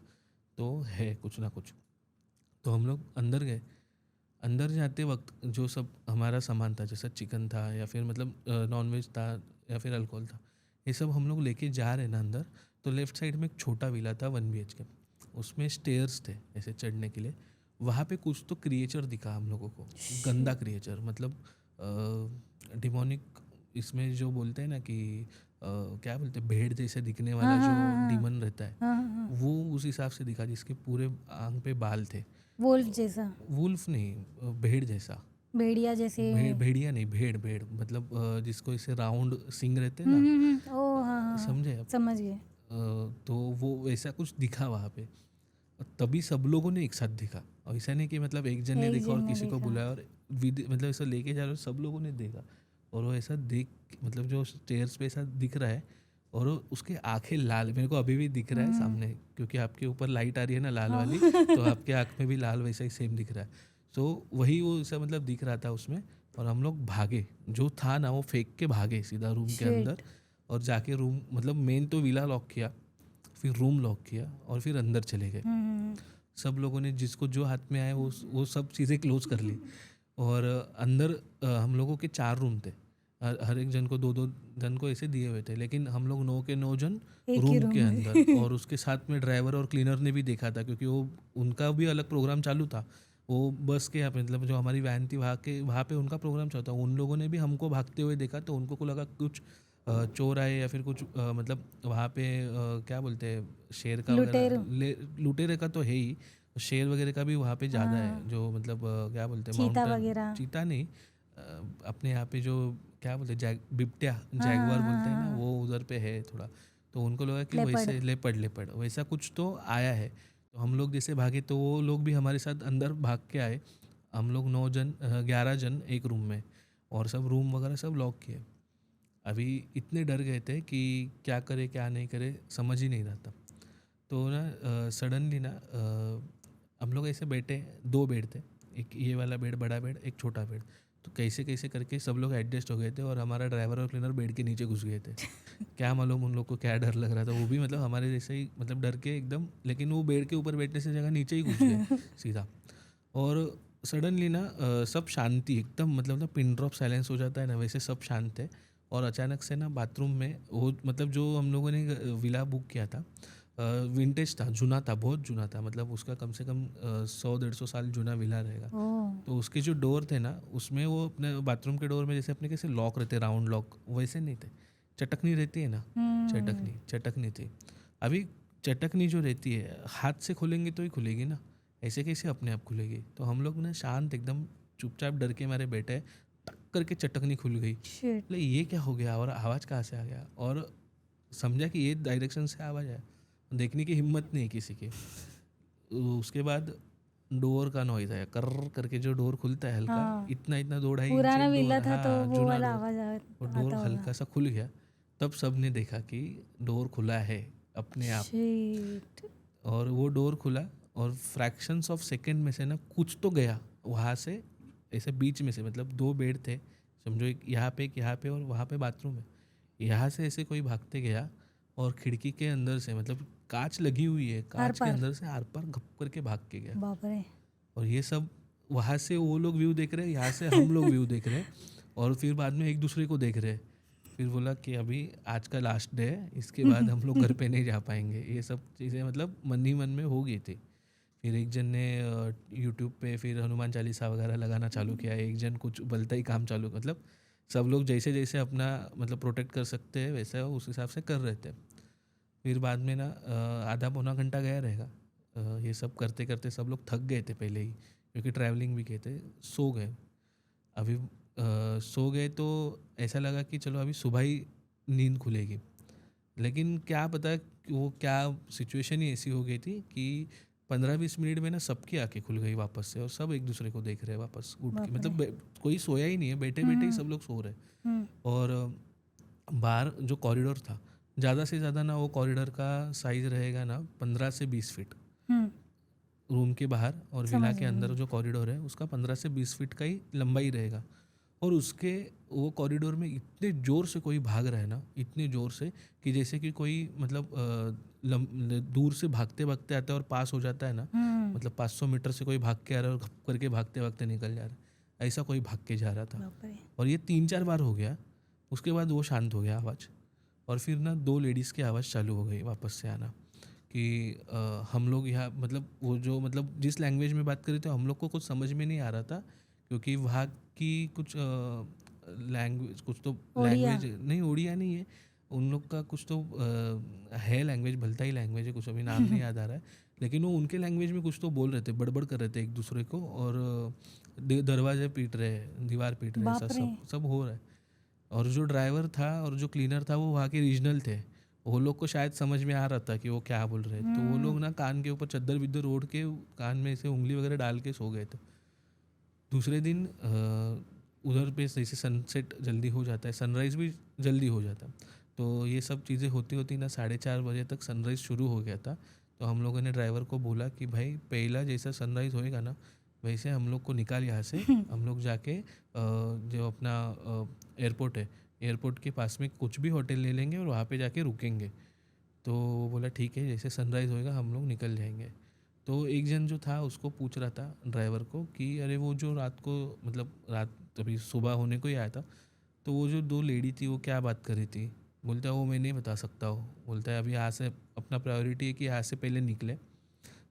तो है कुछ ना कुछ। तो हम लोग अंदर गए। अंदर जाते वक्त जो सब हमारा सामान था, जैसा चिकन था या फिर मतलब नॉनवेज था या फिर अल्कोहल था, ये सब हम लोग लेके जा रहे हैं ना अंदर। तो लेफ़्ट साइड में एक छोटा विला था 1 BHK, उसमें स्टेयर्स थे ऐसे चढ़ने के लिए। वहाँ पे कुछ तो क्रिएचर दिखा हम लोगों को, गंदा शिट! क्रिएचर, मतलब डिमोनिक, इसमें जो बोलते हैं ना कि क्या बोलते हैं, भेड़ जैसे दिखने हाँ, वाला हाँ, जो हाँ, हाँ। डीमन रहता है, हाँ, हाँ, हाँ। वो उस हिसाब से दिखा, जिसके पूरे आंख पे बाल थे। वुल्फ जैसा, वुल्फ नहीं, भेड़ जैसा। भेड़िया जैसे। भेड़िया नहीं, भेड़ भेड़, मतलब जिसको ऐसे राउंड सिंग रहते हैं हुँ, ना, हुँ, हुँ। ओह! हाँ, हाँ, हाँ। समझे आप। समझ गए। तो वो वैसा कुछ दिखा वहाँ पे, और तभी सब लोगों ने एक साथ देखा। और ऐसा नहीं कि मतलब एक जन ने एक देखा जन और ने किसी को देखा। बुलाया और मतलब ऐसा लेके जा रहे हो, सब लोगों ने देखा। और वो ऐसा देख, मतलब जो स्टेयर्स पे ऐसा दिख रहा है, और वो उसके आंखें लाल, मेरे को अभी भी दिख रहा है हुँ। सामने, क्योंकि आपके ऊपर लाइट आ रही है ना लाल हाँ। वाली, तो आपके आँख में भी लाल वैसा ही सेम दिख रहा है। तो वही वो ऐसा मतलब दिख रहा था उसमें। और हम लोग भागे, जो था ना वो फेंक के भागे सीधा रूम के अंदर। शिट! और जाके रूम, मतलब मेन तो विला लॉक किया, फिर रूम लॉक किया और फिर अंदर चले गए। हुँ, हुँ, सब लोगों ने जिसको जो हाथ में आए वो सब चीज़ें क्लोज कर ली। और अंदर हम लोगों के 4 रूम थे। हर एक जन को 2-2 जन को ऐसे दिए हुए थे, लेकिन हम लोग 9 के 9 जन एक ही रूम रूम के अंदर। में। और उसके साथ में ड्राइवर और क्लीनर ने भी देखा था, क्योंकि वो उनका भी अलग प्रोग्राम चालू था। वो बस के यहाँ पे, मतलब जो हमारी वैन थी वहाँ पे उनका प्रोग्राम चलता, उन लोगों ने भी हमको भागते हुए देखा, तो उनको को लगा कुछ चोर आए या फिर कुछ मतलब वहाँ पे क्या बोलते हैं, शेर का वगैरह लुटेरो। लुटेरे का तो है ही, शेर वगैरह का भी वहाँ पे ज़्यादा है, हाँ, जो मतलब क्या बोलते हैं, चीता माउंटेन वगैरह। चीता नहीं, अपने यहाँ पे जो क्या बोलते हैं, बिबट्या हाँ, हाँ, जैगुआर हाँ, बोलते हैं ना, हाँ, हाँ। वो उधर पे है थोड़ा। तो उनको लगा कि लेपर्ड। वैसे लेपर्ड लेपर्ड वैसा कुछ तो आया है। तो हम लोग जैसे भागे, तो वो लोग भी हमारे साथ अंदर भाग के आए। हम लोग 9 जन 11 जन एक रूम में, और सब रूम वगैरह सब लॉक किए। अभी इतने डर गए थे कि क्या करे क्या नहीं करे समझ ही नहीं रहा था। तो ना सडनली ना हम लोग ऐसे बैठे, 2 बेड थे, एक ये वाला बेड बड़ा बेड, एक छोटा बेड। तो कैसे कैसे करके सब लोग एडजस्ट हो गए थे, और हमारा ड्राइवर और क्लीनर बेड के नीचे घुस गए थे। क्या मालूम उन लोग को क्या डर लग रहा था, वो भी मतलब हमारे जैसे ही मतलब डर के एकदम, लेकिन वो बेड के ऊपर बैठने से जगह नीचे ही घुस गए सीधा। और सडनली ना सब शांति एकदम, मतलब ना पिन ड्रॉप साइलेंस हो जाता है ना, वैसे सब शांत है। और अचानक से ना बाथरूम में वो, मतलब जो हम लोगों ने विला बुक किया था, विंटेज था, जुना था, बहुत जुना था, मतलब उसका कम से कम 100-150 साल जुना विला रहेगा। ओह! तो उसके जो डोर थे ना, उसमें वो अपने बाथरूम के डोर में जैसे अपने कैसे लॉक रहते, राउंड लॉक, वैसे नहीं थे। चटकनी रहती है ना, हुँ। चटकनी चटकनी थी। अभी चटकनी जो रहती है हाथ से खोलेंगे तो ही खुलेगी ना, ऐसे कैसे अपने आप खुलेगी। तो हम लोग ना शांत एकदम चुपचाप डर के मारे बैठे, टक करके चटकनी खुल गई। शिट! बोले ये क्या हो गया, और आवाज़ कहाँ से आ गया, और समझा कि ये डायरेक्शन से आवाज़ है, देखने की हिम्मत नहीं किसी की। उसके बाद डोर का नॉइज़ आया, कर्र करके जो डोर खुलता है हल्का, हाँ, इतना इतना 2-2.5 इंच पुराना एक डोर, विला था तो हाँ वो जुना वाला डोर। आवाज़ वो डोर आता होगा। हल्का सा खुल गया। तब सब ने देखा कि डोर खुला है अपने आप। शिट। और वो डोर खुला और फ्रैक्शंस ऑफ सेकंड में से ना कुछ तो गया वहाँ से, ऐसे बीच में से, मतलब 2 बेड थे समझो, एक यहाँ पे और वहाँ पे बाथरूम है, यहाँ से ऐसे कोई भागते गया और खिड़की के अंदर से, मतलब कांच लगी हुई है, आर कांच के पार। अंदर से आर पार घप करके भाग के गया। बाप रे। और ये सब वहाँ से वो लोग व्यू देख रहे हैं, यहाँ से हम लोग व्यू देख रहे हैं, और फिर बाद में एक दूसरे को देख रहे हैं। फिर बोला कि अभी आज का लास्ट डे है, इसके बाद हम लोग घर पे नहीं जा पाएंगे। ये सब चीज़ें मतलब मन ही मन में हो गई थी। फिर एक जन ने यूट्यूब पे फिर हनुमान चालीसा वगैरह लगाना चालू किया, एक जन कुछ बलता ही काम चालू, मतलब सब लोग जैसे जैसे अपना मतलब प्रोटेक्ट कर सकते हैं वैसा उस हिसाब से कर रहे थे। फिर बाद में ना आधा पौना घंटा गया रहेगा, ये सब करते करते सब लोग थक गए थे पहले ही, क्योंकि ट्रैवलिंग भी किए थे, सो गए। अभी सो गए तो ऐसा लगा कि चलो अभी सुबह ही नींद खुलेगी, लेकिन क्या पता कि वो क्या सिचुएशन ही ऐसी हो गई थी कि 15-20 मिनट में ना सबकी आंखें खुल गई वापस से, और सब एक दूसरे को देख रहे हैं वापस उठ के, बाप रे। मतलब कोई सोया ही नहीं है, बैठे बैठे ही सब लोग सो रहे हैं। हम्म। और बाहर जो कॉरिडोर था, ज़्यादा से ज़्यादा ना वो कॉरिडोर का साइज़ रहेगा ना 15 से 20 फीट हम्म। रूम के बाहर, और विला समझ के अंदर गई। जो कॉरिडोर है उसका 15 से 20 फीट का ही लंबाई रहेगा। और उसके वो कॉरिडोर में इतने ज़ोर से कोई भाग रहा है ना, इतने ज़ोर से कि जैसे कि कोई मतलब दूर से भागते भागते आता है और पास हो जाता है ना, मतलब 500 मीटर से कोई भाग के आ रहा है और घप करके भागते भागते निकल जा रहा है, ऐसा कोई भाग के जा रहा था। बाप रे। और ये 3-4 बार हो गया। उसके बाद वो शांत हो गया आवाज़, और फिर ना 2 लेडीज़ की आवाज़ चालू हो गई वापस से आना कि हम लोग यहाँ, मतलब वो जो मतलब जिस लैंग्वेज में बात कर रहे थे हम लोग को कुछ समझ में नहीं आ रहा था, क्योंकि वहाँ की कुछ लैंग्वेज, कुछ तो ओडिया। लैंग्वेज नहीं, उड़िया नहीं है, उन लोग का कुछ तो है लैंग्वेज, भलता ही लैंग्वेज है, कुछ अभी नाम नहीं याद आ रहा है, लेकिन वो उनके लैंग्वेज में कुछ तो बोल रहे थे, बड़बड़ कर रहे थे एक दूसरे को, और दरवाजे पीट रहे हैं, दीवार पीट रहे हैं, ऐसा बाप रे। सब सब हो रहा है। और जो ड्राइवर था और जो क्लीनर था वो वहाँ के रीजनल थे, वो लोग को शायद समझ में आ रहा था कि वो क्या बोल रहे हैं, तो वो लोग ना कान के ऊपर चद्दर विद्दर ओढ़ के कान में ऐसे उंगली वगैरह डाल के सो गए थे। दूसरे दिन उधर पे जैसे सनसेट जल्दी हो जाता है, सनराइज़ भी जल्दी हो जाता है, तो ये सब चीज़ें होती होती ना 4:30 बजे तक सनराइज़ शुरू हो गया था। तो हम लोगों ने ड्राइवर को बोला कि भाई पहला जैसा सनराइज़ होएगा ना, वैसे हम लोग को निकाल यहाँ से, हम लोग जाके जो अपना एयरपोर्ट है, एयरपोर्ट के पास में कुछ भी होटल ले लेंगे और वहाँ पे जाके रुकेंगे। तो वो बोला ठीक है, जैसे सनराइज़ होएगा हम लोग निकल जाएंगे। तो एक जन जो था उसको पूछ रहा था ड्राइवर को कि अरे वो जो रात को, मतलब रात अभी सुबह होने को ही आया था, तो वो जो 2 लेडी थी वो क्या बात कर रही थी। बोलता है वो मैं नहीं बता सकता हूँ, बोलता है अभी यहाँ से अपना प्रायोरिटी है कि यहाँ से पहले निकले,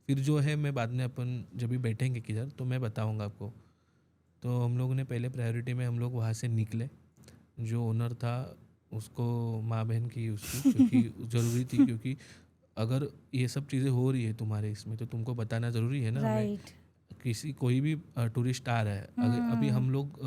फिर जो है मैं बाद में अपन जब भी बैठेंगे किधर तो मैं बताऊँगा आपको। तो हम लोगों ने पहले प्रायोरिटी में हम लोग वहाँ से निकले। जो ओनर था उसको माँ बहन की उसकी, क्योंकि ज़रूरी थी, क्योंकि अगर ये सब चीज़ें हो रही है तुम्हारे इसमें तो तुमको बताना ज़रूरी है ना हमें। राइट। किसी कोई भी टूरिस्ट आ रहा है, अगर अभी हम लोग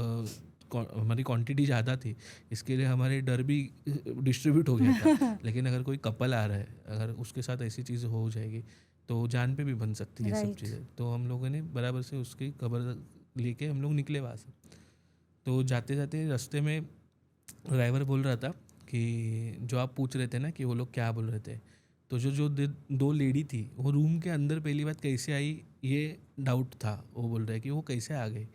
हमारी क्वांटिटी ज़्यादा थी, इसके लिए हमारे डर भी डिस्ट्रीब्यूट हो गया था, लेकिन अगर कोई कपल आ रहा है, अगर उसके साथ ऐसी चीज़ हो जाएगी तो जान पे भी बन सकती है ये सब राइट। चीज़ें। तो हम लोगों ने बराबर से उसकी खबर लेके हम लोग निकले वहाँ से। तो जाते जाते रास्ते में ड्राइवर बोल रहा था कि जो आप पूछ रहे थे ना कि वो लोग क्या बोल रहे थे, तो जो जो 2 लेडी थी वो रूम के अंदर पहली बात कैसे आई ये डाउट था। वो बोल रहे कि वो कैसे आ गई।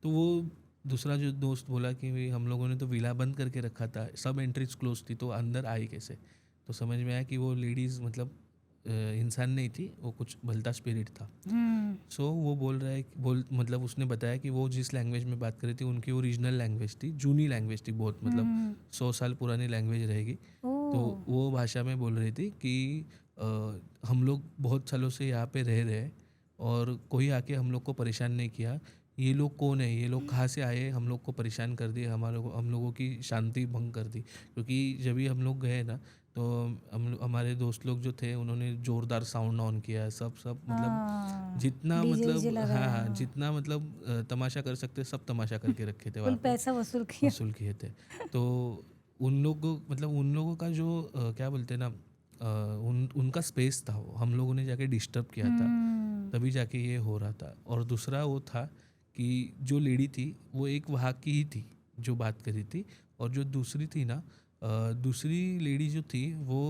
तो वो दूसरा जो दोस्त बोला कि भाई हम लोगों ने तो विला बंद करके रखा था, सब एंट्रीज क्लोज थी, तो अंदर आई कैसे। तो समझ में आया कि वो लेडीज़ मतलब इंसान नहीं थी, वो कुछ भलता स्पिरिट था। सो वो बोल रहा है मतलब उसने बताया कि वो जिस लैंग्वेज में बात कर रही थी उनकी वो रीजनल लैंग्वेज थी, जूनी लैंग्वेज थी बहुत, मतलब 100 साल पुरानी लैंग्वेज रहेगी। तो ओह। वो भाषा में बोल रही थी कि हम लोग बहुत सालों से यहाँ पे रह रहे हैं और कोई आके हम लोग को परेशान नहीं किया। ये लोग कौन है, ये लोग कहाँ से आए, हम लोग को परेशान कर दिए, हम लोगों की शांति भंग कर दी। क्योंकि जब भी हम लोग गए ना तो हमारे दोस्त लोग जो थे उन्होंने ज़ोरदार साउंड ऑन किया, सब सब मतलब हाँ। जितना डीजे मतलब लगाया। हाँ जितना मतलब तमाशा कर सकते सब तमाशा करके रखे थे फुल वहाँ पे, पैसा वसूल किया। वसूल किए थे। तो उन लोगों का जो क्या बोलते हैं ना, उनका स्पेस था, वो हम लोगों ने जाके डिस्टर्ब किया था, तभी जाके ये हो रहा था। और दूसरा वो था कि जो लेडी थी वो एक वहाँ की ही थी जो बात कर रही थी, और जो दूसरी थी ना दूसरी लेडी जो थी वो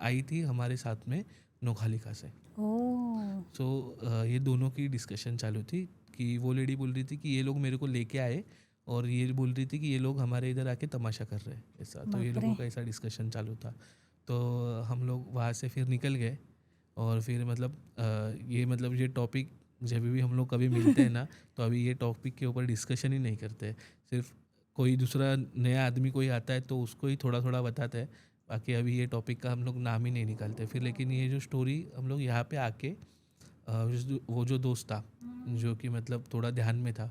आई थी हमारे साथ में नोखालिका से। ओह! सो ये दोनों की डिस्कशन चालू थी कि वो लेडी बोल रही थी कि ये लोग मेरे को लेके आए और ये बोल रही थी कि ये लोग हमारे इधर आके तमाशा कर रहे हैं ऐसा। तो ये बाप रे! लोगों का ऐसा डिस्कशन चालू था। तो हम लोग वहाँ से फिर निकल गए और फिर मतलब ये टॉपिक जब भी हम लोग कभी मिलते हैं ना तो अभी ये टॉपिक के ऊपर डिस्कशन ही नहीं करते। सिर्फ कोई दूसरा नया आदमी कोई आता है तो उसको ही थोड़ा थोड़ा बताते हैं। बाकी अभी ये टॉपिक का हम लोग नाम ही नहीं निकालते। फिर लेकिन ये जो स्टोरी हम लोग यहाँ पे आके वो जो दोस्त था जो कि मतलब थोड़ा ध्यान में था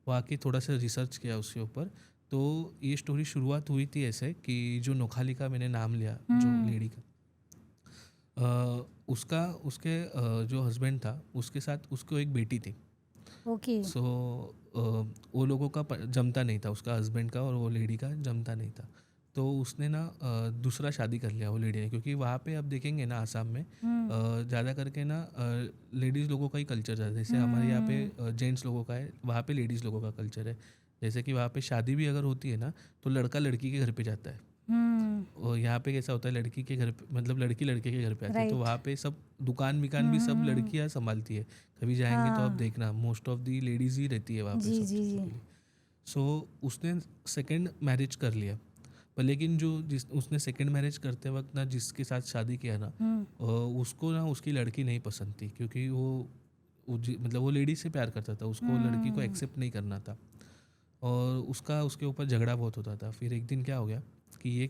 वो आके थोड़ा सा रिसर्च किया उसके ऊपर। तो ये स्टोरी शुरुआत हुई थी ऐसे कि जो नोखालिका मैंने नाम लिया जो लेडी का, उसका उसके जो हस्बैंड था उसके साथ उसको एक बेटी थी। ओके। सो वो लोगों का जमता नहीं था, उसका हस्बैंड का और वो लेडी का जमता नहीं था। तो उसने ना दूसरा शादी कर लिया वो लेडी ने, क्योंकि वहाँ पे अब देखेंगे ना आसाम में ज़्यादा करके ना लेडीज़ लोगों का ही कल्चर है। जैसे हमारे यहाँ पे जेंट्स लोगों का है, वहाँ पे लेडीज़ लोगों का कल्चर है। जैसे कि वहाँ पे शादी भी अगर होती है ना तो लड़का लड़की के घर पे जाता है। और यहाँ पे कैसा होता है, लड़की के घर पे मतलब लड़की लड़के के घर पे आती है। तो राइट। वहाँ पे सब दुकान विकान भी सब लड़कियाँ संभालती है। कभी जाएंगे तो आप हाँ। देखना मोस्ट ऑफ दी लेडीज़ ही रहती है वहाँ पे जी, सब जी, चीज़ों जी। के लिए। सो उसने सेकंड मैरिज कर लिया। पर लेकिन जो जिस उसने सेकंड मैरिज करते वक्त ना जिसके साथ शादी किया ना उसको ना उसकी लड़की नहीं पसंद थी, क्योंकि मतलब वो लेडी से प्यार करता था, उसको लड़की को एक्सेप्ट नहीं करना था और उसका उसके ऊपर झगड़ा बहुत होता था। फिर एक दिन क्या हो गया कि ये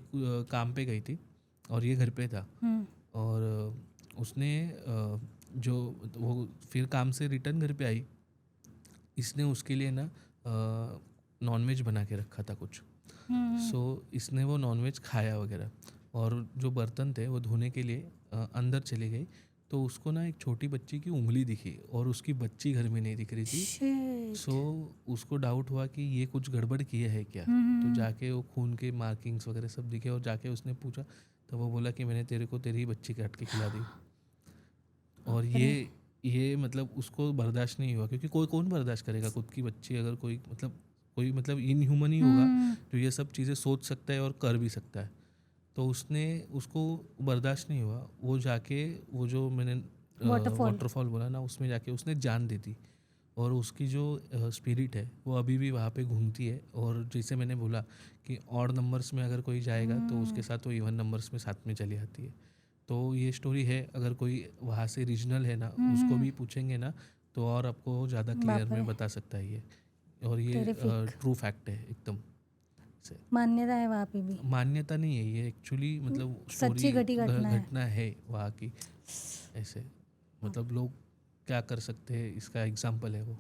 काम पे गई थी और ये घर पे था और उसने जो वो फिर काम से रिटर्न घर पे आई, इसने उसके लिए ना नॉनवेज बना के रखा था कुछ। सो इसने वो नॉनवेज खाया वगैरह और जो बर्तन थे वो धोने के लिए अंदर चली गई। तो उसको ना एक छोटी बच्ची की उंगली दिखी और उसकी बच्ची घर में नहीं दिख रही थी। शिट! सो उसको डाउट हुआ कि ये कुछ गड़बड़ किया है क्या। तो जाके वो खून के मार्किंग्स वगैरह सब दिखे और जाके उसने पूछा तो वो बोला कि मैंने तेरे को तेरी बच्ची काट के खिला दी। और बाप रे! ये मतलब उसको बर्दाश्त नहीं हुआ, क्योंकि कौन बर्दाश्त करेगा खुद की बच्ची, अगर कोई मतलब इनह्यूमन ही होगा जो ये सब चीज़ें सोच सकता है और कर भी सकता है। तो उसको बर्दाश्त नहीं हुआ, वो जाके वो जो मैंने वॉटरफॉल। वाटरफॉल बोला ना उसमें जाके उसने जान दे दी। और उसकी जो स्पिरिट है वो अभी भी वहाँ पे घूमती है। और जैसे मैंने बोला कि ऑड नंबर्स में अगर कोई जाएगा तो उसके साथ वो इवन नंबर्स में साथ में चली आती है। तो ये स्टोरी है, अगर कोई वहाँ से रीजनल है ना उसको भी पूछेंगे ना तो और आपको ज़्यादा क्लियर बाप रे! में बता सकता है ये। और ये टेरिफिक। ट्रू फैक्ट है एकदम से। मान्यता है वहाँ पे भी। मान्यता नहीं है, ये एक्चुअली मतलब स्टोरी सच्ची घटी घटना है। घटना है वहाँ की। ऐसे मतलब लोग क्या कर सकते हैं इसका एग्जाम्पल है वो।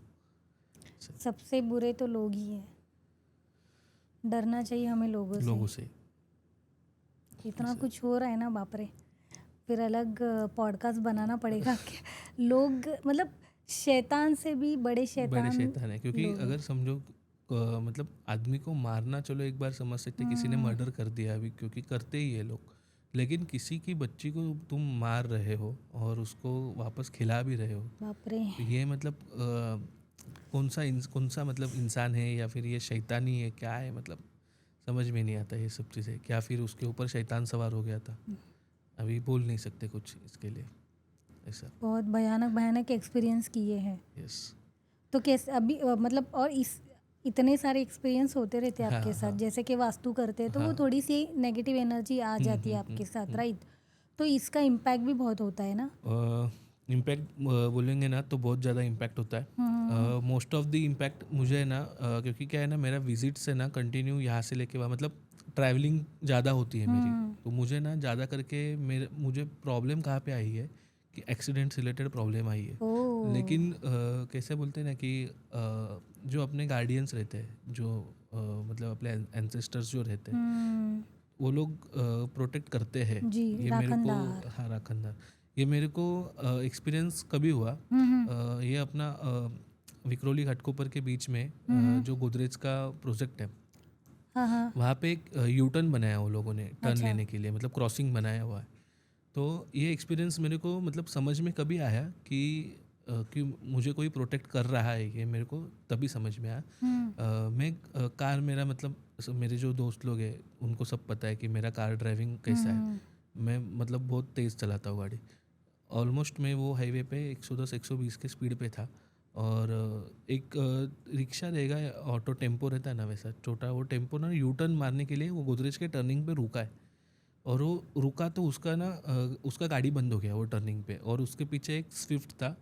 सबसे बुरे तो लोग ही हैं। डरना चाहिए हमें लोगों से। से इतना कुछ हो रहा है ना, बाप रे! फिर अलग पॉडकास्ट बनाना पड़ेगा कि लोग मतलब शैतान से भी बड़े बड़े शैतान शैतान है। क्योंकि लोग हैं। अगर समझो मतलब आदमी को मारना चलो एक बार समझ सकते किसी ने मर्डर कर दिया अभी, क्योंकि करते ही है लोग। लेकिन किसी की बच्ची को तुम मार रहे हो और उसको वापस खिला भी रहे हो, बाप रे! तो ये मतलब कौन सा मतलब इंसान है या फिर ये शैतानी है, क्या है मतलब समझ में नहीं आता ये सब चीज़ें। क्या फिर उसके ऊपर शैतान सवार हो गया था, अभी बोल नहीं सकते कुछ इसके लिए ऐसा। बहुत भयानक भयानक एक्सपीरियंस किए हैं। यस। तो कैसे अभी मतलब और इस इतने सारे एक्सपीरियंस होते रहते हैं हाँ आपके हाँ साथ, हाँ जैसे कि वास्तु करते हैं तो वो हाँ। थोड़ी सी नेगेटिव एनर्जी आ जाती है आपके साथ, राइट? तो इसका इम्पैक्ट भी बहुत होता है ना? इम्पैक्ट बोलेंगे ना तो बहुत ज़्यादा इम्पैक्ट होता है। मोस्ट ऑफ द इम्पैक्ट मुझे है ना क्योंकि क्या है ना मेरा विजिट से ना कंटिन्यू यहाँ से लेके वहाँ मतलब ट्रैवलिंग ज़्यादा होती है मेरी। तो मुझे ना ज़्यादा करके मुझे प्रॉब्लम कहाँ पे आई है कि एक्सीडेंट रिलेटेड प्रॉब्लम आई है। ओह! लेकिन कैसे बोलते हैं ना कि जो अपने गार्डियंस रहते हैं जो मतलब अपने एंसेस्टर्स जो रहते हैं वो लोग प्रोटेक्ट करते हैं। जी, ये मेरे को राखनदार। हाँ राखनदार, ये मेरे को एक्सपीरियंस कभी हुआ ये अपना विक्रोली घाटकोपर के बीच में जो गोदरेज का प्रोजेक्ट है हाँ, हाँ। वहाँ पे एक यू टर्न बनाया वो लोगों ने टर्न अच्छा। लेने के लिए, मतलब क्रॉसिंग बनाया हुआ है। तो ये एक्सपीरियंस मेरे को मतलब समझ में कभी आया कि मुझे कोई प्रोटेक्ट कर रहा है, ये मेरे को तभी समझ में आया। मैं कार मेरा मतलब मेरे जो दोस्त लोग हैं उनको सब पता है कि मेरा कार ड्राइविंग कैसा है। मैं मतलब बहुत तेज़ चलाता हूँ गाड़ी। ऑलमोस्ट मैं वो हाईवे पे 110-120 के स्पीड पे था और एक रिक्शा रहेगा, ऑटो टेम्पो रहता है ना वैसा छोटा, वो टेम्पो ना यू टर्न मारने के लिए वो गोदरेज के टर्निंग पे रुका है। और वो रुका तो उसका ना उसका गाड़ी बंद हो गया वो टर्निंग पे, और उसके पीछे एक स्विफ्ट था।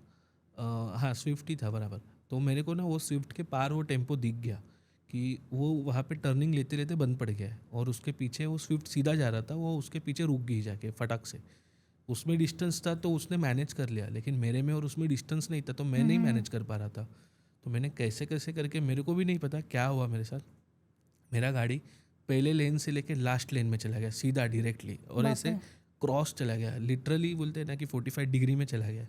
हाँ स्विफ्ट ही था बराबर। तो मेरे को ना वो स्विफ्ट के पार वो टेम्पो दिख गया कि वो वहाँ पे टर्निंग लेते लेते बंद पड़ गया है, और उसके पीछे वो स्विफ्ट सीधा जा रहा था, वो उसके पीछे रुक गई जाके फटाक से। उसमें डिस्टेंस था तो उसने मैनेज कर लिया, लेकिन मेरे में और उसमें डिस्टेंस नहीं था तो मैं नहीं मैनेज कर पा रहा था। तो मैंने कैसे कैसे करके, मेरे को भी नहीं पता क्या हुआ मेरे साथ, मेरा गाड़ी पहले लेन से लेके लास्ट लेन में चला गया सीधा डायरेक्टली, और बाप ऐसे रे। क्रॉस चला गया, लिटरली बोलते हैं ना कि 45 डिग्री में चला गया।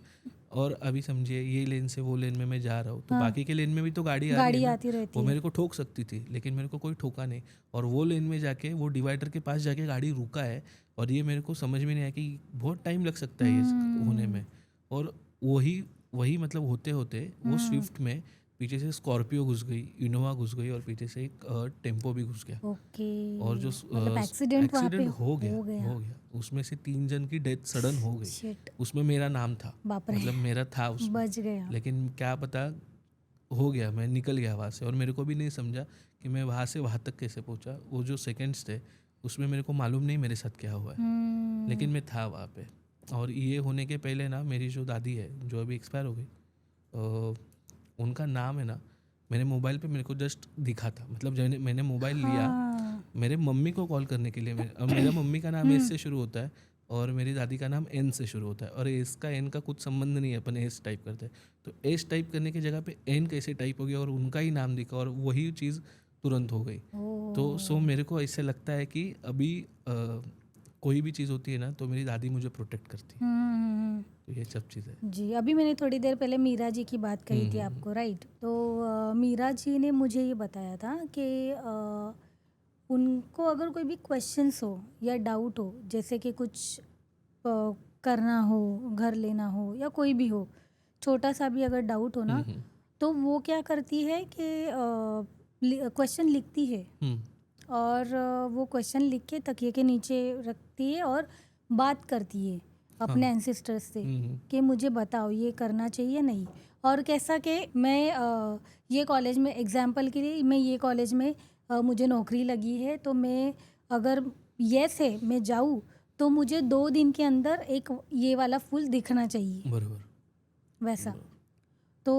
और अभी समझिए ये लेन से वो लेन में मैं जा रहा हूँ तो हाँ। बाकी के लेन में भी तो गाड़ी आ रही गाड़ी है ना, आती रहती वो है। मेरे को ठोक सकती थी लेकिन मेरे को कोई ठोका नहीं। और वो लेन में जाके वो डिवाइडर के पास जाके गाड़ी रुका है, और ये मेरे को समझ में नहीं आया कि बहुत टाइम लग सकता है ये होने में। और वही वही मतलब होते होते वो स्विफ्ट में पीछे से स्कॉर्पियो घुस गई, इनोवा घुस गई, और पीछे से एक टेम्पो भी घुस गया। ओके। और जो मतलब एक्सीडेंट वहाँ पे हो गया हो गया। हो गया उसमें से 3 जन की डेथ सडन हो गई। शिट। उसमें मेरा नाम था, बाप रे। मतलब मेरा था उसमें, बच गया। लेकिन क्या पता हो गया, मैं निकल गया वहाँ से। और मेरे को भी नहीं समझा कि मैं वहाँ से वहाँ तक कैसे पहुँचा। वो जो सेकंड्स थे उसमें मेरे को मालूम नहीं मेरे साथ क्या हुआ है, लेकिन मैं था वहाँ पे। और ये होने के पहले ना मेरी जो दादी है जो अभी एक्सपायर हो गई, उनका नाम है ना मेरे मोबाइल पे मेरे को जस्ट दिखा था। मतलब जब मैंने मोबाइल लिया हाँ। मेरे मम्मी को कॉल करने के लिए, अब मेरा मम्मी का नाम एस से शुरू होता है और मेरी दादी का नाम एन से शुरू होता है, और एस का एन का कुछ संबंध नहीं है, अपन एस टाइप करते हैं। तो एस टाइप करने की जगह पे एन कैसे टाइप हो गया और उनका ही नाम दिखा और वही चीज़ तुरंत हो गई। तो सो मेरे को ऐसे लगता है कि अभी कोई भी चीज़ होती है ना तो मेरी दादी मुझे प्रोटेक्ट करती है। तो ये सब चीज़ है। जी, अभी मैंने थोड़ी देर पहले मीरा जी की बात कही थी आपको, राइट? तो मीरा जी ने मुझे ये बताया था कि उनको अगर कोई भी क्वेश्चंस हो या डाउट हो, जैसे कि कुछ करना हो, घर लेना हो या कोई भी हो, छोटा सा भी अगर डाउट हो ना, तो वो क्या करती है कि क्वेश्चन लिखती है और वो क्वेश्चन लिख के तकिए के नीचे रखती है और बात करती है अपने एंसेस्टर्स से कि मुझे बताओ ये करना चाहिए नहीं। और कैसा कि मैं ये कॉलेज में, एग्जाम्पल के लिए मैं ये कॉलेज में मुझे नौकरी लगी है, तो मैं अगर यस है मैं जाऊँ तो मुझे 2 दिन के अंदर एक ये वाला फूल दिखना चाहिए, बराबर। वैसा। तो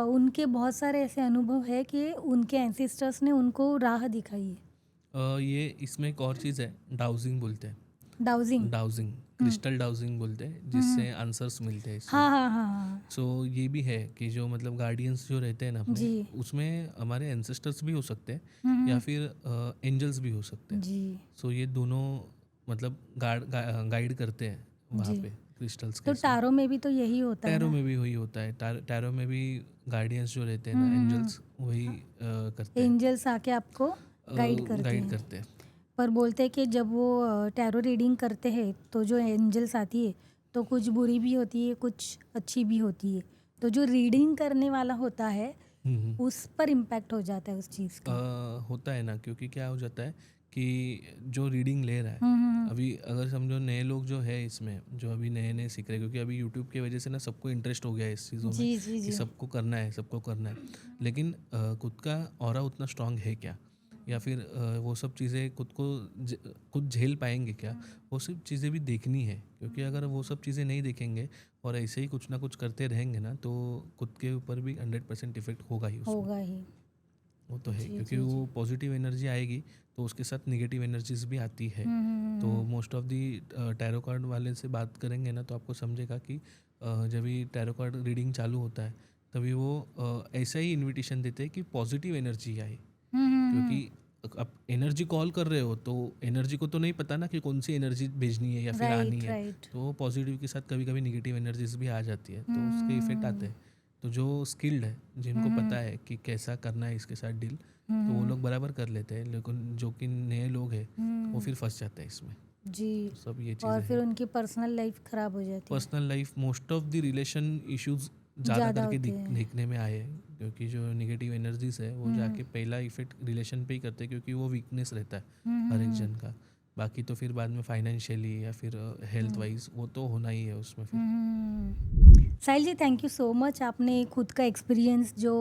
उनके बहुत सारे ऐसे अनुभव है कि उनके एंसेस्टर्स ने उनको राह दिखाई है। ये इसमें एक और चीज़ है, डाउजिंग बोलते हैं। डाउजिंग। क्रिस्टल डाउजिंग बोलते हैं, जिससे आंसर्स मिलते हैं इसमें। हाँ हाँ हाँ हाँ। सो ये भी है कि जो मतलब गार्डियंस जो रहते हैं ना अपने, जी। उसमें हमारे एंसेस्टर्स भी हो सकते हैं या फिर एंजल्स भी हो सकते हैं। जी। सो ये दोनों मतलब गाइड करते हैं वहाँ जी। पे क्रिस्टल्स तो के। टारो में भी तो यही होता है टैरो ना? में भी वही होता है, टैरो में भी गार्डियंस जो रहते हैं ना, एंजल्स, वही करते हैं, एंजल्स आके आपको गाइड करते गाइड हैं। करते हैं। पर बोलते हैं कि जब वो टैरो रीडिंग करते हैं तो जो एंजल्स आती है तो कुछ बुरी भी होती है, कुछ अच्छी भी होती है। तो जो रीडिंग करने वाला होता है उस पर इम्पैक्ट हो जाता है उस चीज़ का। होता है ना, क्योंकि क्या हो जाता है कि जो रीडिंग ले रहा है, अभी अगर समझो नए लोग जो है इसमें, जो अभी नए नए सीख रहे हैं, क्योंकि अभी यूट्यूब की वजह से ना सबको इंटरेस्ट हो गया है इस चीज़ों में जी जी कि जी। सबको करना है, सबको करना है। लेकिन खुद का ऑरा उतना स्ट्रांग है क्या, या फिर वो सब चीज़ें खुद झेल पाएंगे क्या, वो सब चीज़ें भी देखनी है। क्योंकि अगर वो सब चीज़ें नहीं देखेंगे और ऐसे ही कुछ ना कुछ करते रहेंगे ना, तो खुद के ऊपर भी 100% इफेक्ट होगा ही उसमें। होगा ही। वो तो है, जी, क्योंकि जी, वो पॉजिटिव एनर्जी आएगी तो उसके साथ नेगेटिव एनर्जीज भी आती है। तो most of the tarot card वाले से बात करेंगे ना तो आपको समझेगा कि जब भी टैरो कार्ड रीडिंग चालू होता है तभी वो ऐसा ही इनविटेशन देते हैं कि पॉजिटिव एनर्जी आए। क्योंकि आप एनर्जी कॉल कर रहे हो तो एनर्जी को तो नहीं पता ना कि कौन सी एनर्जी भेजनी है या फिर आनी राइट है। राइट। तो पॉजिटिव के साथ कभी कभी नेगेटिव एनर्जीज भी आ जाती है, तो उसके इफेक्ट आते हैं। तो जो स्किल्ड है, जिनको पता है कि कैसा करना है इसके साथ डील, तो वो लोग बराबर कर लेते हैं। लेकिन जो कि नए लोग हैं वो फिर फंस जाते हैं इसमें। जी। तो सब ये और चीज़ें फिर हैं। उनकी पर्सनल लाइफ खराब हो जाती है। Personal life, most of the relation issues ज़्यादा ज़्यादा करके होते हैं। देखने में आए हैं, क्योंकि जो नेगेटिव एनर्जीज है वो जाके पहला इफेक्ट रिलेशन पे ही करते हैं, क्योंकि वो वीकनेस रहता है हर एक जन का। बाकी तो फिर बाद में फाइनेंशियली या फिर हेल्थ वाइज वो तो होना ही है उसमें फिर। साहिल जी, थैंक यू सो मच। आपने खुद का एक्सपीरियंस जो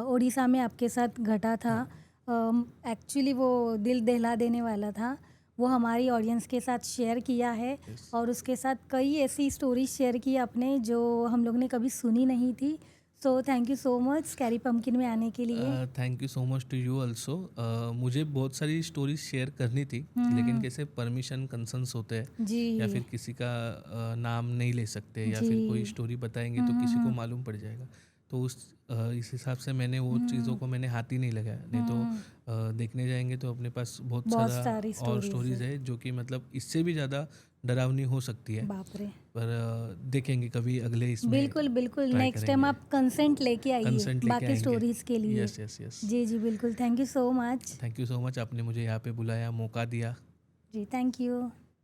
उड़ीसा में आपके साथ घटा था, एक्चुअली वो दिल दहला देने वाला था, वो हमारी ऑडियंस के साथ शेयर किया है। Yes. और उसके साथ कई ऐसी स्टोरीज शेयर की आपने जो हम लोग ने कभी सुनी नहीं थी। So thank you so much scary pumpkin में आने के लिए। Thank you so much to you also. मुझे बहुत सारी स्टोरीज शेयर करनी थी, लेकिन कैसे परमिशन कंसर्न्स होते हैं, जी या फिर किसी का नाम नहीं ले सकते, या जी फिर कोई स्टोरी बताएंगे तो किसी को मालूम पड़ जाएगा। तो इस हिसाब से मैंने वो चीज़ों को मैंने हाथ ही नहीं लगाया। नहीं तो देखने जाएंगे तो अपने पास बहुत बहुत सारा सारी और स्टोरीज स्टोरीज है। है जो कि मतलब इससे भी ज़्यादा डरावनी हो सकती है। बाप रे। पर देखेंगे कभी अगले इसमें बिल्कुल बिल्कुल, ट्राई नेक्स्ट टाइम करेंगे, आप कंसेंट लेके आइए कंसेंट लेके बाकी आएंगे। स्टोरीज के लिए। Yes yes yes. जी जी बिल्कुल, thank you so much. Thank you so much, आपने मुझे यहाँ पे बुलाया, मौका दिया। जी थैंक यू।